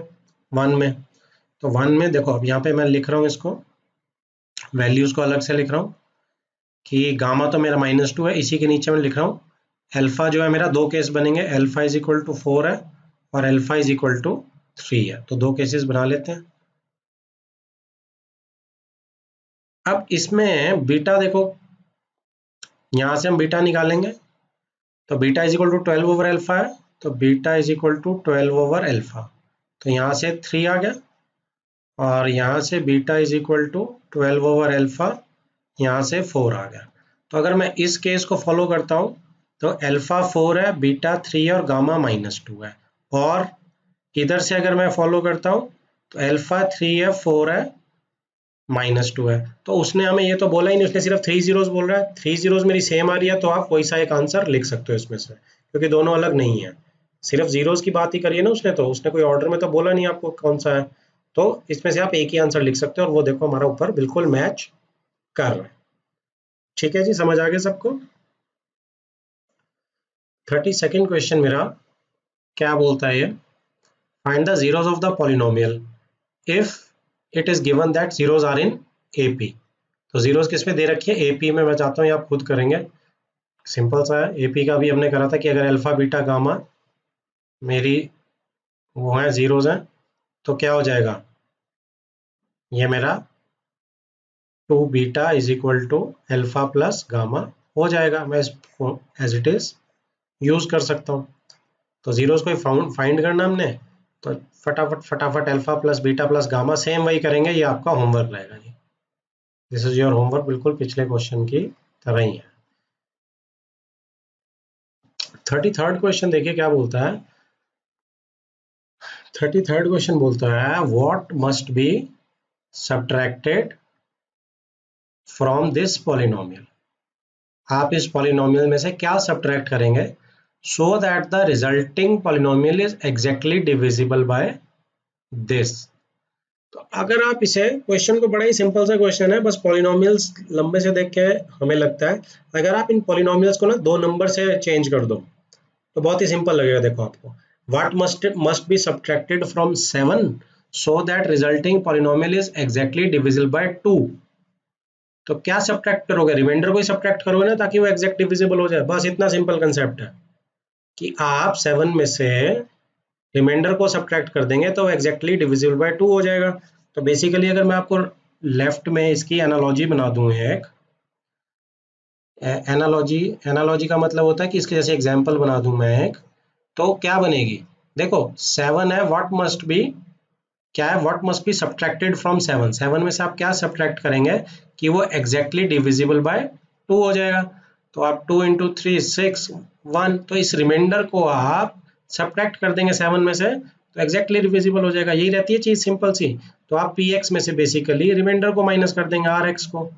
1 में, तो 1 में देखो, अब यहाँ पे मैं लिख रहा हूँ इसको, वैल्यूज को अलग से लिख रहा हूँ कि गामा तो मेरा -2 है, इसी के नीचे मैं लिख रहा हूँ अल्फा जो है मेरा, दो केस बनेंगे, अल्फा इज इक्वल टू 4 है और अल्फा इज इक्वल टू 3 है, तो दो केसेस बना लेते हैं। अब इसमें बीटा देखो, यहाँ से हम बीटा निकालेंगे, तो बीटा इज इक्वल टू 12/अल्फा है, तो बीटा इज इक्वल टू 12/अल्फा, तो यहाँ से 3 आ गया, और यहाँ से बीटा इज इक्वल टू 12/अल्फा, यहाँ से 4 आ गया। तो अगर मैं इस केस को फॉलो करता हूँ, तो अल्फा 4 है, बीटा 3 है, और गामा -2 है। और इधर से अगर मैं फॉलो करता हूँ, तो अल्फा 3 है, 4 है, -2 है। तो उसने हमें ये तो बोला ही नहीं, उसने सिर्फ 3 जीरोस बोल रहा है, 3 जीरोस मेरी सेम आ रही है, तो आप कोई सा एक आंसर लिख सकते हो इसमें से, क्योंकि दोनों अलग नहीं है, सिर्फ जीरोस की बात ही करी है ना उसने, तो उसने कोई ऑर्डर में तो बोला नहीं आपको कौन सा है, तो इसमें से आप एक ही आंसर लिख सकते हो, और वो देखो हमारा ऊपर बिल्कुल मैच कर रहा है। ठीक है जी, समझ आ गया सबको। 32nd क्वेश्चन मेरा क्या बोलता है, ये find the zeros of the polynomial if it is given that zeros are in AP. तो जीरोस किस में दे रखी है, एपी में। मैं चाहता हूँ ये आप खुद करेंगे, सिंपल सा है। एपी का भी हमने करा था कि अगर अल्फा बीटा गामा मेरी वो हैं जीरोज हैं, तो क्या हो जाएगा, ये मेरा 2 beta is equal to alpha plus gamma हो जाएगा। मैं इसको एज इट इज यूज कर सकता हूँ। तो जीरोस को फाइंड करना हमने, तो फटाफट फटाफट alpha plus beta plus gamma same वही करेंगे, ये आपका होमवर्क रहेगा जी। दिस इज योर होमवर्क, बिल्कुल पिछले क्वेश्चन की तरह ही है। 33rd क्वेश्चन देखिए क्या बोलता है। 33rd क्वेश्चन बोलता है what must be subtracted from this polynomial. आप इस पॉलिनोमियल में से क्या सब्ट्रैक्ट करेंगे सो that the resulting polynomial is exactly divisible by this. तो अगर आप इसे, क्वेश्चन को बड़ा ही सिंपल सा क्वेश्चन है, बस पॉलिनोमियल्स लंबे से देख के हमें लगता है अगर आप इन पॉलिनोमियल्स को ना 2 नंबर से चेंज कर दो तो बहुत ही सिंपल लगेगा। देखो आपको what must be subtracted from 7 so that resulting polynomial is exactly divisible by 2। तो क्या सब्ट्रैक्ट करोगे, रिमाइंडर को ही सब्ट्रैक्ट करोगे ना, ताकि वो एग्जैक्ट डिविजिबल हो जाए। बस इतना सिंपल कंसेप्ट है कि आप 7 में से रिमाइंडर को सब्ट्रैक्ट कर देंगे तो एग्जैक्टली डिविजिबल बाय 2 हो जाएगा। तो बेसिकली अगर मैं आपको लेफ्ट में इसकी एनालॉजी बना दूं, एक एनालॉजी का मतलब होता है कि इसके जैसे एग्जांपल बना दूं मैं एक, तो क्या बनेगी, देखो 7 है, व्हाट मस्ट बी क्या है, what must be subtracted from 7। 7 में से आप क्या सब्ट्रैक्ट करेंगे कि वो एग्जैक्टली डिविजिबल बाय 2 हो जाएगा। तो आप 2 इंटू 3 6 1, तो इस रिमाइंडर को आप सब्ट्रैक्ट कर देंगे 7 में से तो एग्जैक्टली डिविजिबल हो जाएगा। यही रहती है चीज सिंपल सी। तो आप px में से बेसिकली रिमाइंडर को माइनस कर देंगे rx को,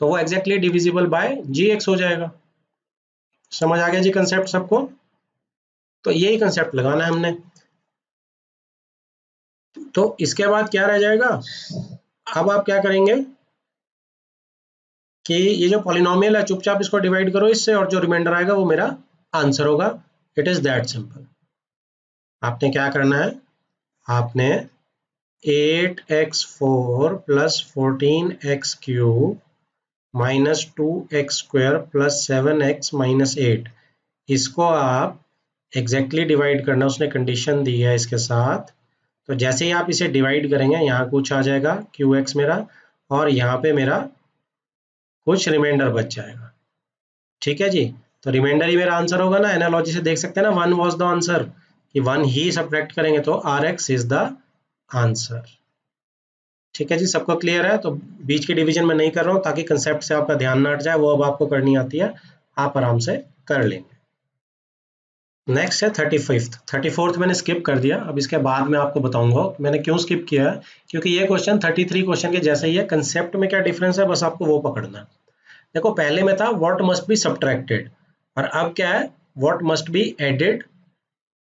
तो वो एग्जैक्टली डिविजिबल बाय gx हो जाएगा। समझ आ गया जी कंसेप्ट सबको? तो यही कंसेप्ट लगाना है हमने। तो इसके बाद क्या रह जाएगा, अब आप क्या करेंगे कि ये जो पॉलिनोमियल है चुपचाप इसको डिवाइड करो इससे, और जो रिमाइंडर आएगा वो मेरा आंसर होगा। It is that simple. आपने क्या करना है, आपने 8x4 plus 14x³ minus 2x² plus 7x minus 8, इसको आप एग्जैक्टली डिवाइड करना, उसने कंडीशन दी है इसके साथ। तो जैसे ही आप इसे डिवाइड करेंगे यहाँ कुछ आ जाएगा qx मेरा, और यहाँ पे मेरा कुछ रिमाइंडर बच जाएगा। ठीक है जी, तो रिमाइंडर ही मेरा आंसर होगा ना। एनालॉजी से देख सकते हैं ना, 1 वाज द आंसर, कि 1 ही सब्ट्रैक्ट करेंगे तो rx इज द आंसर। ठीक है जी, सबको क्लियर है? तो बीच के डिवीजन में नहीं कर रहा हूँ ताकि कंसेप्ट से आपका ध्यान ना हट जाए, वो अब आपको करनी आती है, आप आराम से कर लेंगे। नेक्स्ट है 35th। 34th मैंने स्किप कर दिया, अब इसके बाद में आपको बताऊंगा मैंने क्यों स्किप किया है, क्योंकि ये क्वेश्चन 33 क्वेश्चन के जैसे ही है। कंसेप्ट में क्या डिफरेंस है बस आपको वो पकड़ना है। देखो पहले में था व्हाट मस्ट बी सब्ट्रैक्टेड, और अब क्या है, what must be added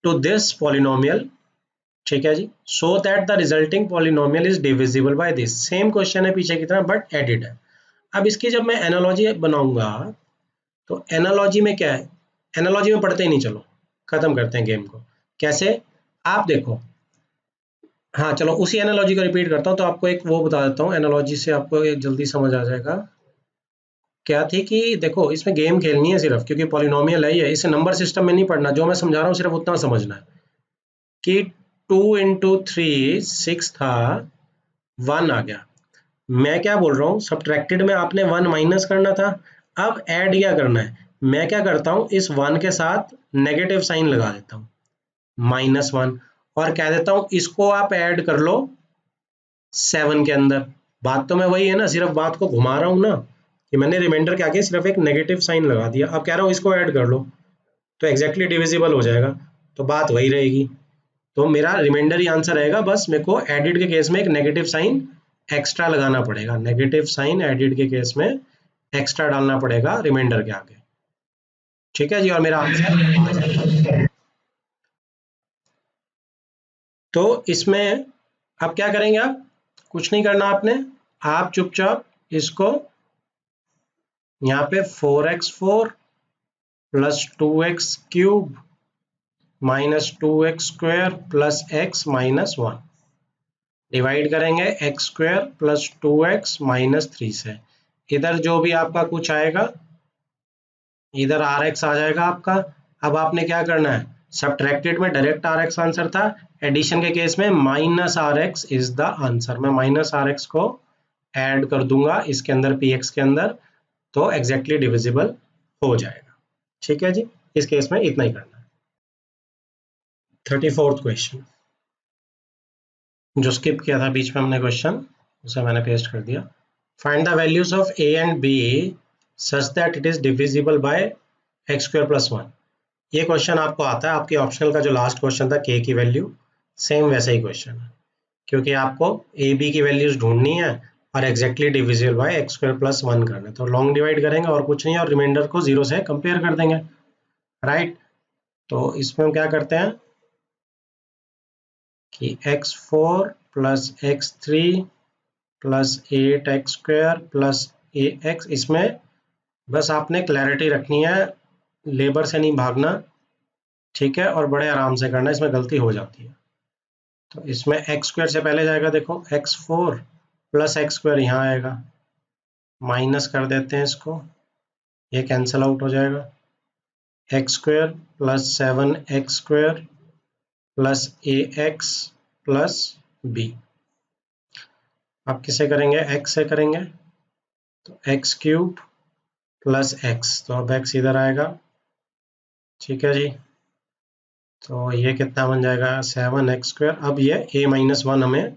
to this polynomial. ठीक है जी, so that the resulting polynomial is divisible by this. Same question है पीछे की तरह बट एडेड है। अब इसकी जब मैं एनालॉजी बनाऊंगा तो एनालॉजी में क्या है, एनालॉजी में पढ़ते ही नहीं, चलो खत्म करते हैं गेम को। कैसे, आप देखो, हाँ चलो उसी एनालॉजी को रिपीट करता हूँ, तो आपको एक वो बता देता हूँ एनालॉजी से, आपको एक जल्दी समझ आ जाएगा। क्या थी कि देखो इसमें गेम खेलनी है सिर्फ, क्योंकि पॉलिनोमियल है ये, इसे नंबर सिस्टम में नहीं पढ़ना, जो मैं समझा रहा हूँ सिर्फ उतना समझना है कि 2 इंटू 3 6 था, 1 आ गया। मैं क्या बोल रहा हूँ, सब्ट्रैक्टेड में आपने 1 माइनस करना था, अब ऐड क्या करना है, मैं क्या करता हूँ इस 1 के साथ नेगेटिव साइन लगा देता हूँ, -1, और कह देता हूँ इसको आप ऐड कर लो 7 के अंदर। बात तो मैं वही है ना, सिर्फ बात को घुमा रहा हूँ ना, कि मैंने रिमाइंडर के आगे सिर्फ एक नेगेटिव साइन लगा दिया, अब कह रहा हूँ इसको ऐड कर लो तो एग्जैक्टली डिविजिबल हो जाएगा, तो बात वही रहेगी। तो मेरा रिमाइंडर ही आंसर रहेगा, बस मेरे को एडिड के केस में एक नेगेटिव साइन एक्स्ट्रा लगाना पड़ेगा, नेगेटिव साइन एडिड के केस में एक्स्ट्रा डालना पड़ेगा रिमाइंडर के आगे। ठीक है जी, और मेरा आंसर। तो इसमें अब क्या करेंगे, आप कुछ नहीं करना आपने, आप चुपचाप इसको यहाँ पे 4x4 plus 2x³ minus 2x² plus x minus 1 divide करेंगे x² प्लस 2x माइनस 3 से। इधर जो भी आपका कुछ आएगा, इधर rx आ जाएगा आपका। अब आपने क्या करना है, सब्ट्रैक्टेड में डायरेक्ट आर एक्स आंसर था, एडिशन के केस में minus R x is the answer. मैं माइनस आर एक्स को ऐड कर दूंगा इसके अंदर पी एक्स के अंदर, तो एग्जैक्टली डिविजिबल हो जाएगा। ठीक है जी, इस केस में इतना ही करना है। 34th क्वेश्चन जो स्किप किया था बीच में हमने क्वेश्चन, उसे मैंने पेस्ट कर दिया। Find the values of A and B such that it is divisible by x square plus 1। ये क्वेश्चन आपको आता है, आपके ऑप्शनल का जो लास्ट क्वेश्चन था के की वैल्यू, सेम वैसा ही क्वेश्चन है, क्योंकि आपको ए बी की वैल्यूज ढूंढनी है और exactly divisible by x square plus 1 करना है। तो लॉन्ग डिवाइड करेंगे और कुछ नहीं, और रिमाइंडर को 0 से कंपेयर कर देंगे, राइट। तो इसमें हम क्या करते हैं कि x4 plus x3 plus 8x square plus ax, इसमें बस आपने क्लैरिटी रखनी है, लेबर से नहीं भागना, ठीक है, और बड़े आराम से करना, इसमें गलती हो जाती है। तो इसमें x स्क्वायर से पहले जाएगा, देखो x4 प्लस x स्क्वायर यहाँ आएगा, माइनस कर देते हैं इसको, ये कैंसिल आउट हो जाएगा, x square plus 7x square plus ax plus b। अब किसे करेंगे, x से करेंगे, तो x क्यूब प्लस x, तो अब x इधर आएगा, ठीक है जी। तो ये कितना बन जाएगा 7x स्क्वायर। अब ये a माइनस 1 हमें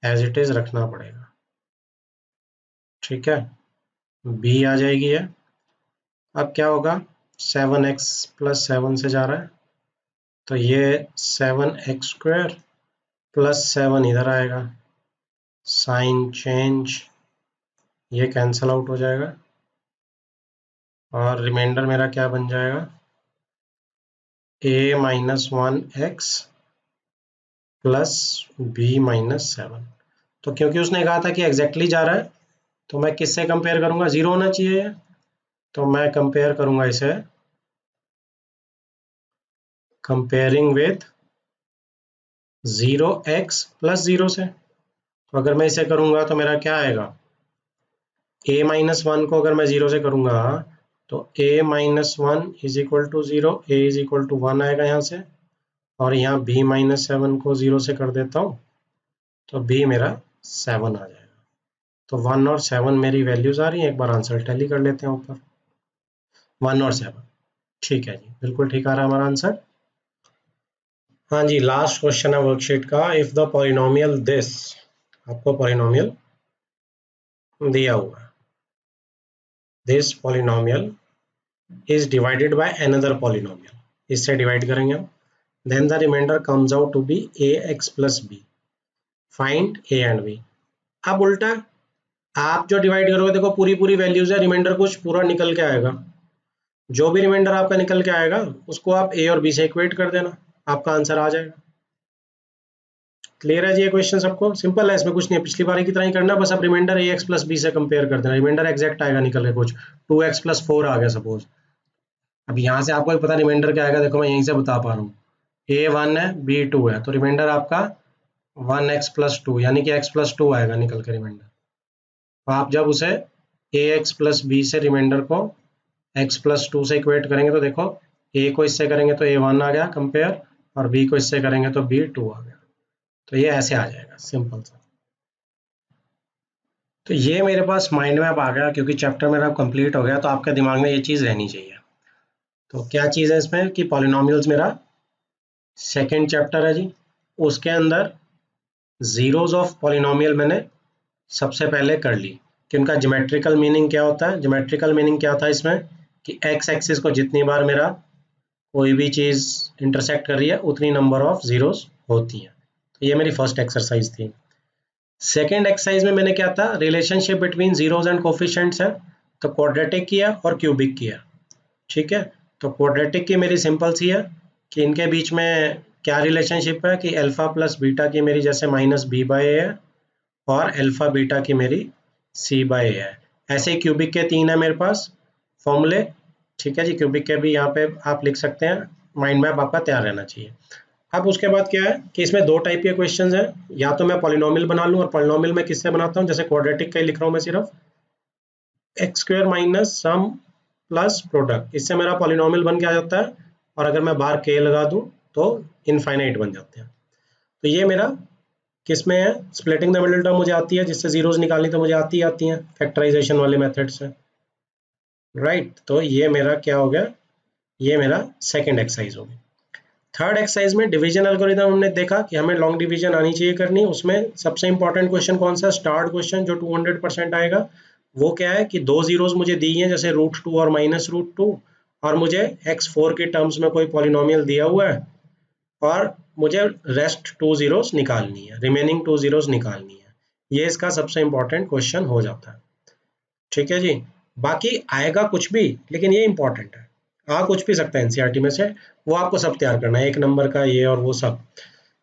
एज इट इज रखना पड़ेगा, ठीक है, b आ जाएगी है। अब क्या होगा, 7x प्लस 7 से जा रहा है, तो ये 7x स्क्वायर प्लस 7 इधर आएगा, साइन चेंज, ये कैंसल आउट हो जाएगा, और रिमाइंडर मेरा क्या बन जाएगा, a minus 1x plus b minus 7। तो क्योंकि उसने कहा था कि एग्जैक्टली जा रहा है, तो मैं किससे कंपेयर करूंगा, 0 होना चाहिए, तो मैं कंपेयर करूंगा इसे कंपेयरिंग विद 0x प्लस 0 से। तो अगर मैं इसे करूंगा तो मेरा क्या आएगा, a माइनस 1 को अगर मैं 0 से करूंगा तो a minus 1 is equal to 0, a is equal to 1 आएगा यहाँ से, और यहाँ b माइनस 7 को 0 से कर देता हूँ, तो b मेरा 7 आ जाएगा। तो 1 और 7 मेरी वैल्यूज आ रही हैं, एक बार आंसर टैली कर लेते हैं ऊपर, 1 और 7, ठीक है जी, बिल्कुल ठीक आ रहा है हमारा आंसर। हाँ जी, लास्ट क्वेश्चन है वर्कशीट का, इफ द पॉलिनोमियल दिस, आपको पॉलिनोमियल दिया हुआ है, this polynomial is divided by another polynomial, इससे डिवाइड करेंगे हम, then the remainder comes out to be ax plus b, find a and b। अब उल्टा आप जो डिवाइड करोगे, देखो पूरी पूरी वैल्यूज है, रिमाइंडर कुछ पूरा निकल के आएगा, जो भी रिमाइंडर आपका निकल के आएगा उसको आप a और b से इक्वेट कर देना, आपका आंसर आ जाएगा। क्लियर है जी, ये क्वेश्चन सबको सिंपल है, इसमें कुछ नहीं है, पिछली बार की तरह ही करना, बस अब रिमाइंडर ax प्लस b से कंपेयर कर देना, रिमाइंडर एग्जैक्ट आएगा निकल के, कुछ 2x प्लस 4 आ गया सपोज। अब यहाँ से आपको पता रिमाइंडर क्या आएगा, देखो मैं यहीं से बता पा रहा हूँ, a 1 है b 2 है, तो रिमाइंडर आपका 1x प्लस 2 यानी कि x प्लस 2 आएगा निकल के रिमाइंडर। तो आप जब उसे ax प्लस b से रिमाइंडर को x प्लस 2 से इक्वेट करेंगे, तो देखो a को इससे करेंगे तो a 1 आ गया कंपेयर, और b को इससे करेंगे तो b 2 आ गया, तो ये ऐसे आ जाएगा सिंपल सा। तो ये मेरे पास माइंड मैप आ गया, क्योंकि चैप्टर मेरा कंप्लीट हो गया, तो आपके दिमाग में ये चीज़ रहनी चाहिए। तो क्या चीज़ है इसमें कि पॉलिनोमियल्स मेरा सेकंड चैप्टर है जी, उसके अंदर जीरोज ऑफ पॉलिनोमियल मैंने सबसे पहले कर ली कि उनका ज्योमेट्रिकल मीनिंग क्या होता है। ज्योमेट्रिकल मीनिंग क्या था इसमें कि एक्स एक्सिस को जितनी बार मेरा कोई भी चीज़ इंटरसेक्ट कर रही है उतनी नंबर ऑफ जीरोज होती हैं। तो ये मेरी फर्स्ट एक्सरसाइज थी। सेकेंड एक्सरसाइज में मैंने क्या था, relationship between zeros and coefficients है, तो क्वाड्रेटिक किया और क्यूबिक किया, ठीक है। तो क्वाड्रेटिक की मेरी सिंपल सी है कि इनके बीच में क्या रिलेशनशिप है कि अल्फा प्लस बीटा की मेरी जैसे माइनस बी बाई ए है, और अल्फा बीटा की मेरी सी बाई ए है। ऐसे ही क्यूबिक के 3 है मेरे पास फॉर्मूले, ठीक है जी। क्यूबिक के भी यहाँ पे आप लिख सकते हैं, माइंड मैप आपका तैयार रहना चाहिए। अब उसके बाद क्या है कि इसमें 2 टाइप के क्वेश्चंस हैं, या तो मैं पॉलिनोमियल बना लूँ, और पॉलिनोमियल में किससे बनाता हूँ, जैसे क्वाड्रेटिक का ही लिख रहा हूँ मैं, सिर्फ एक्स स्क्वायर माइनस सम प्लस प्रोडक्ट, इससे मेरा पॉलिनोमियल बन के आ जाता है। और अगर मैं बाहर k लगा दूं तो इनफाइनाइट बन जाते हैं। तो ये मेरा किस में है, स्प्लिटिंग द मिडिल टर्म मुझे आती है, जिससे जीरोस निकालनी तो मुझे आती हैं फैक्टराइजेशन वाले मेथड से, राइट। तो ये मेरा क्या हो गया, ये मेरा सेकंड एक्सरसाइज हो गई। थर्ड एक्सरसाइज में डिवीजन एल्गोरिथम हमने देखा कि हमें लॉन्ग डिवीजन आनी चाहिए करनी। उसमें सबसे इंपॉर्टेंट क्वेश्चन कौन सा, स्टार्ट क्वेश्चन जो 200% आएगा, वो क्या है कि दो जीरोस मुझे दी हैं जैसे √2 और -√2, और मुझे x4 के टर्म्स में कोई पॉलिनोमियल दिया हुआ है और मुझे रेस्ट 2 जीरोस निकालनी है, रिमेनिंग 2 जीरोस निकालनी है। ये इसका सबसे इंपॉर्टेंट क्वेश्चन हो जाता है, ठीक है जी। बाकी आएगा कुछ भी, लेकिन ये इंपॉर्टेंट है, आ कुछ भी सकता है एनसीईआरटी में से, वो आपको सब तैयार करना है, 1 नंबर का ये और वो सब,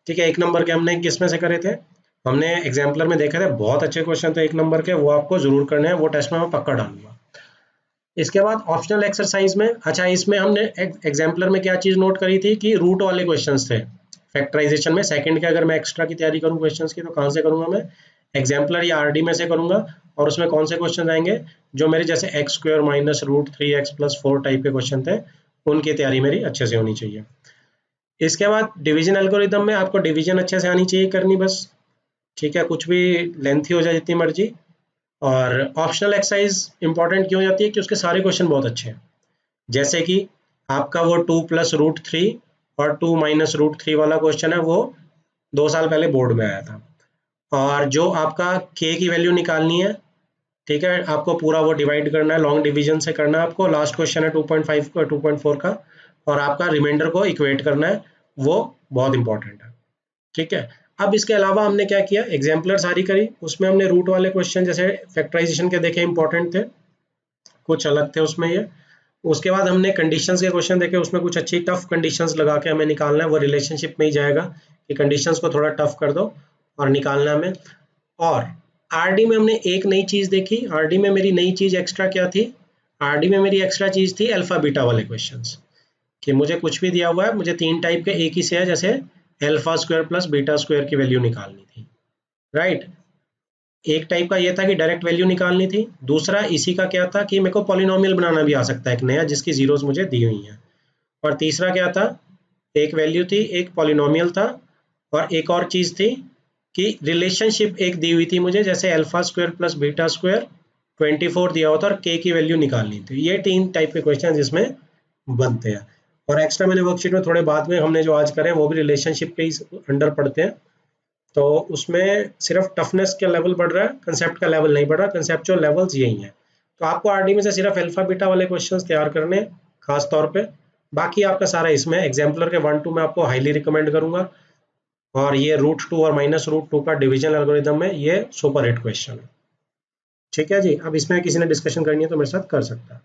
ठीक है। 1 नंबर के हमने किस में से करे थे, हमने एग्जाम्पलर में देखे थे, बहुत अच्छे क्वेश्चन थे 1 नंबर के, वो आपको जरूर करने हैं, वो टेस्ट में मैं पक्का डालूंगा। इसके बाद ऑप्शनल एक्सरसाइज में, अच्छा इसमें हमने एग्जाम्पलर में क्या चीज नोट करी थी कि रूट वाले क्वेश्चंस थे फैक्टराइजेशन में। सेकंड के अगर मैं एक्स्ट्रा की तैयारी करूं क्वेश्चंस की, तो कहां से करूंगा मैं, एग्जाम्पलर या आरडी में से करूंगा। और उसमें कौन से क्वेश्चन आएंगे, जो मेरे जैसे x² -√3x+4 टाइप के क्वेश्चन थे, उनकी तैयारी मेरी अच्छे से होनी चाहिए। इसके बाद डिवीजन एल्गोरिथम में आपको डिवीजन अच्छे से आनी चाहिए करनी बस, ठीक है, कुछ भी लेंथी हो जाए जितनी मर्जी। और ऑप्शनल एक्सरसाइज इंपॉर्टेंट क्यों हो जाती है कि उसके सारे क्वेश्चन बहुत अच्छे हैं, जैसे कि आपका वो 2 + √3 और 2 - √3 वाला क्वेश्चन है, वो 2 साल पहले बोर्ड में आया था। और जो आपका k की वैल्यू निकालनी है, ठीक है, आपको पूरा वो डिवाइड करना है, लॉन्ग डिवीजन से करना है आपको। लास्ट क्वेश्चन है 2.5 का 2.4 का, और आपका रिमाइंडर को इक्वेट करना है, वो बहुत इंपॉर्टेंट है, ठीक है। अब इसके अलावा हमने क्या किया, एग्जाम्पलर सारी करी, उसमें हमने रूट वाले क्वेश्चन जैसे फैक्टराइजेशन के देखे, इंपॉर्टेंट थे, कुछ अलग थे उसमें ये। उसके बाद हमने कंडीशंस के क्वेश्चन देखे, उसमें कुछ अच्छी टफ कंडीशंस लगा के हमें निकालना है, वो रिलेशनशिप में ही जाएगा कि कंडीशंस को थोड़ा टफ कर दो और निकालना हमें। और आरडी में हमने एक नई चीज देखी, आरडी में मेरी नई चीज एक्स्ट्रा क्या थी, आरडी में मेरी एक्स्ट्रा चीज थी अल्फा बीटा वाले क्वेश्चंस, कि मुझे कुछ भी दिया हुआ है, मुझे 3 टाइप के एक ही से है, जैसे α² + β² की वैल्यू निकालनी थी, राइट। एक टाइप का ये था कि डायरेक्ट वैल्यू निकालनी थी, दूसरा इसी का क्या था कि मेरे को पॉलिनोमियल बनाना भी आ सकता है एक नया, जिसकी जीरोस मुझे दी हुई हैं। और तीसरा क्या था, एक वैल्यू थी, एक पॉलिनोमियल था, और एक और चीज थी कि रिलेशनशिप एक दी हुई थी मुझे, जैसे α² + β² 24 दिया होता और k की वैल्यू निकालनी थी। ये 3 टाइप के क्वेश्चन जिसमें बनते हैं। और एक्स्ट्रा मैंने वर्कशीट में थोड़े बाद में हमने जो आज करे वो भी रिलेशनशिप के ही अंडर पढ़ते हैं, तो उसमें सिर्फ टफनेस का लेवल बढ़ रहा है, कंसेप्ट का लेवल नहीं बढ़ रहा, कंसेप्चुअल लेवल्स यही हैं। तो आपको आरडी में से सिर्फ अल्फा बीटा वाले क्वेश्चंस तैयार करने खास तौर पे, बाकी आपका सारा इसमें एग्जाम्पलर के 1-2 में आपको हाईली रिकमेंड करूंगा। और ये √2 और -√2 का डिवीजन एल्गोरिथम में ये सुपर हिट क्वेश्चन है, ठीक है जी। अब इसमें किसी ने डिस्कशन करनी है तो मेरे साथ कर सकता है।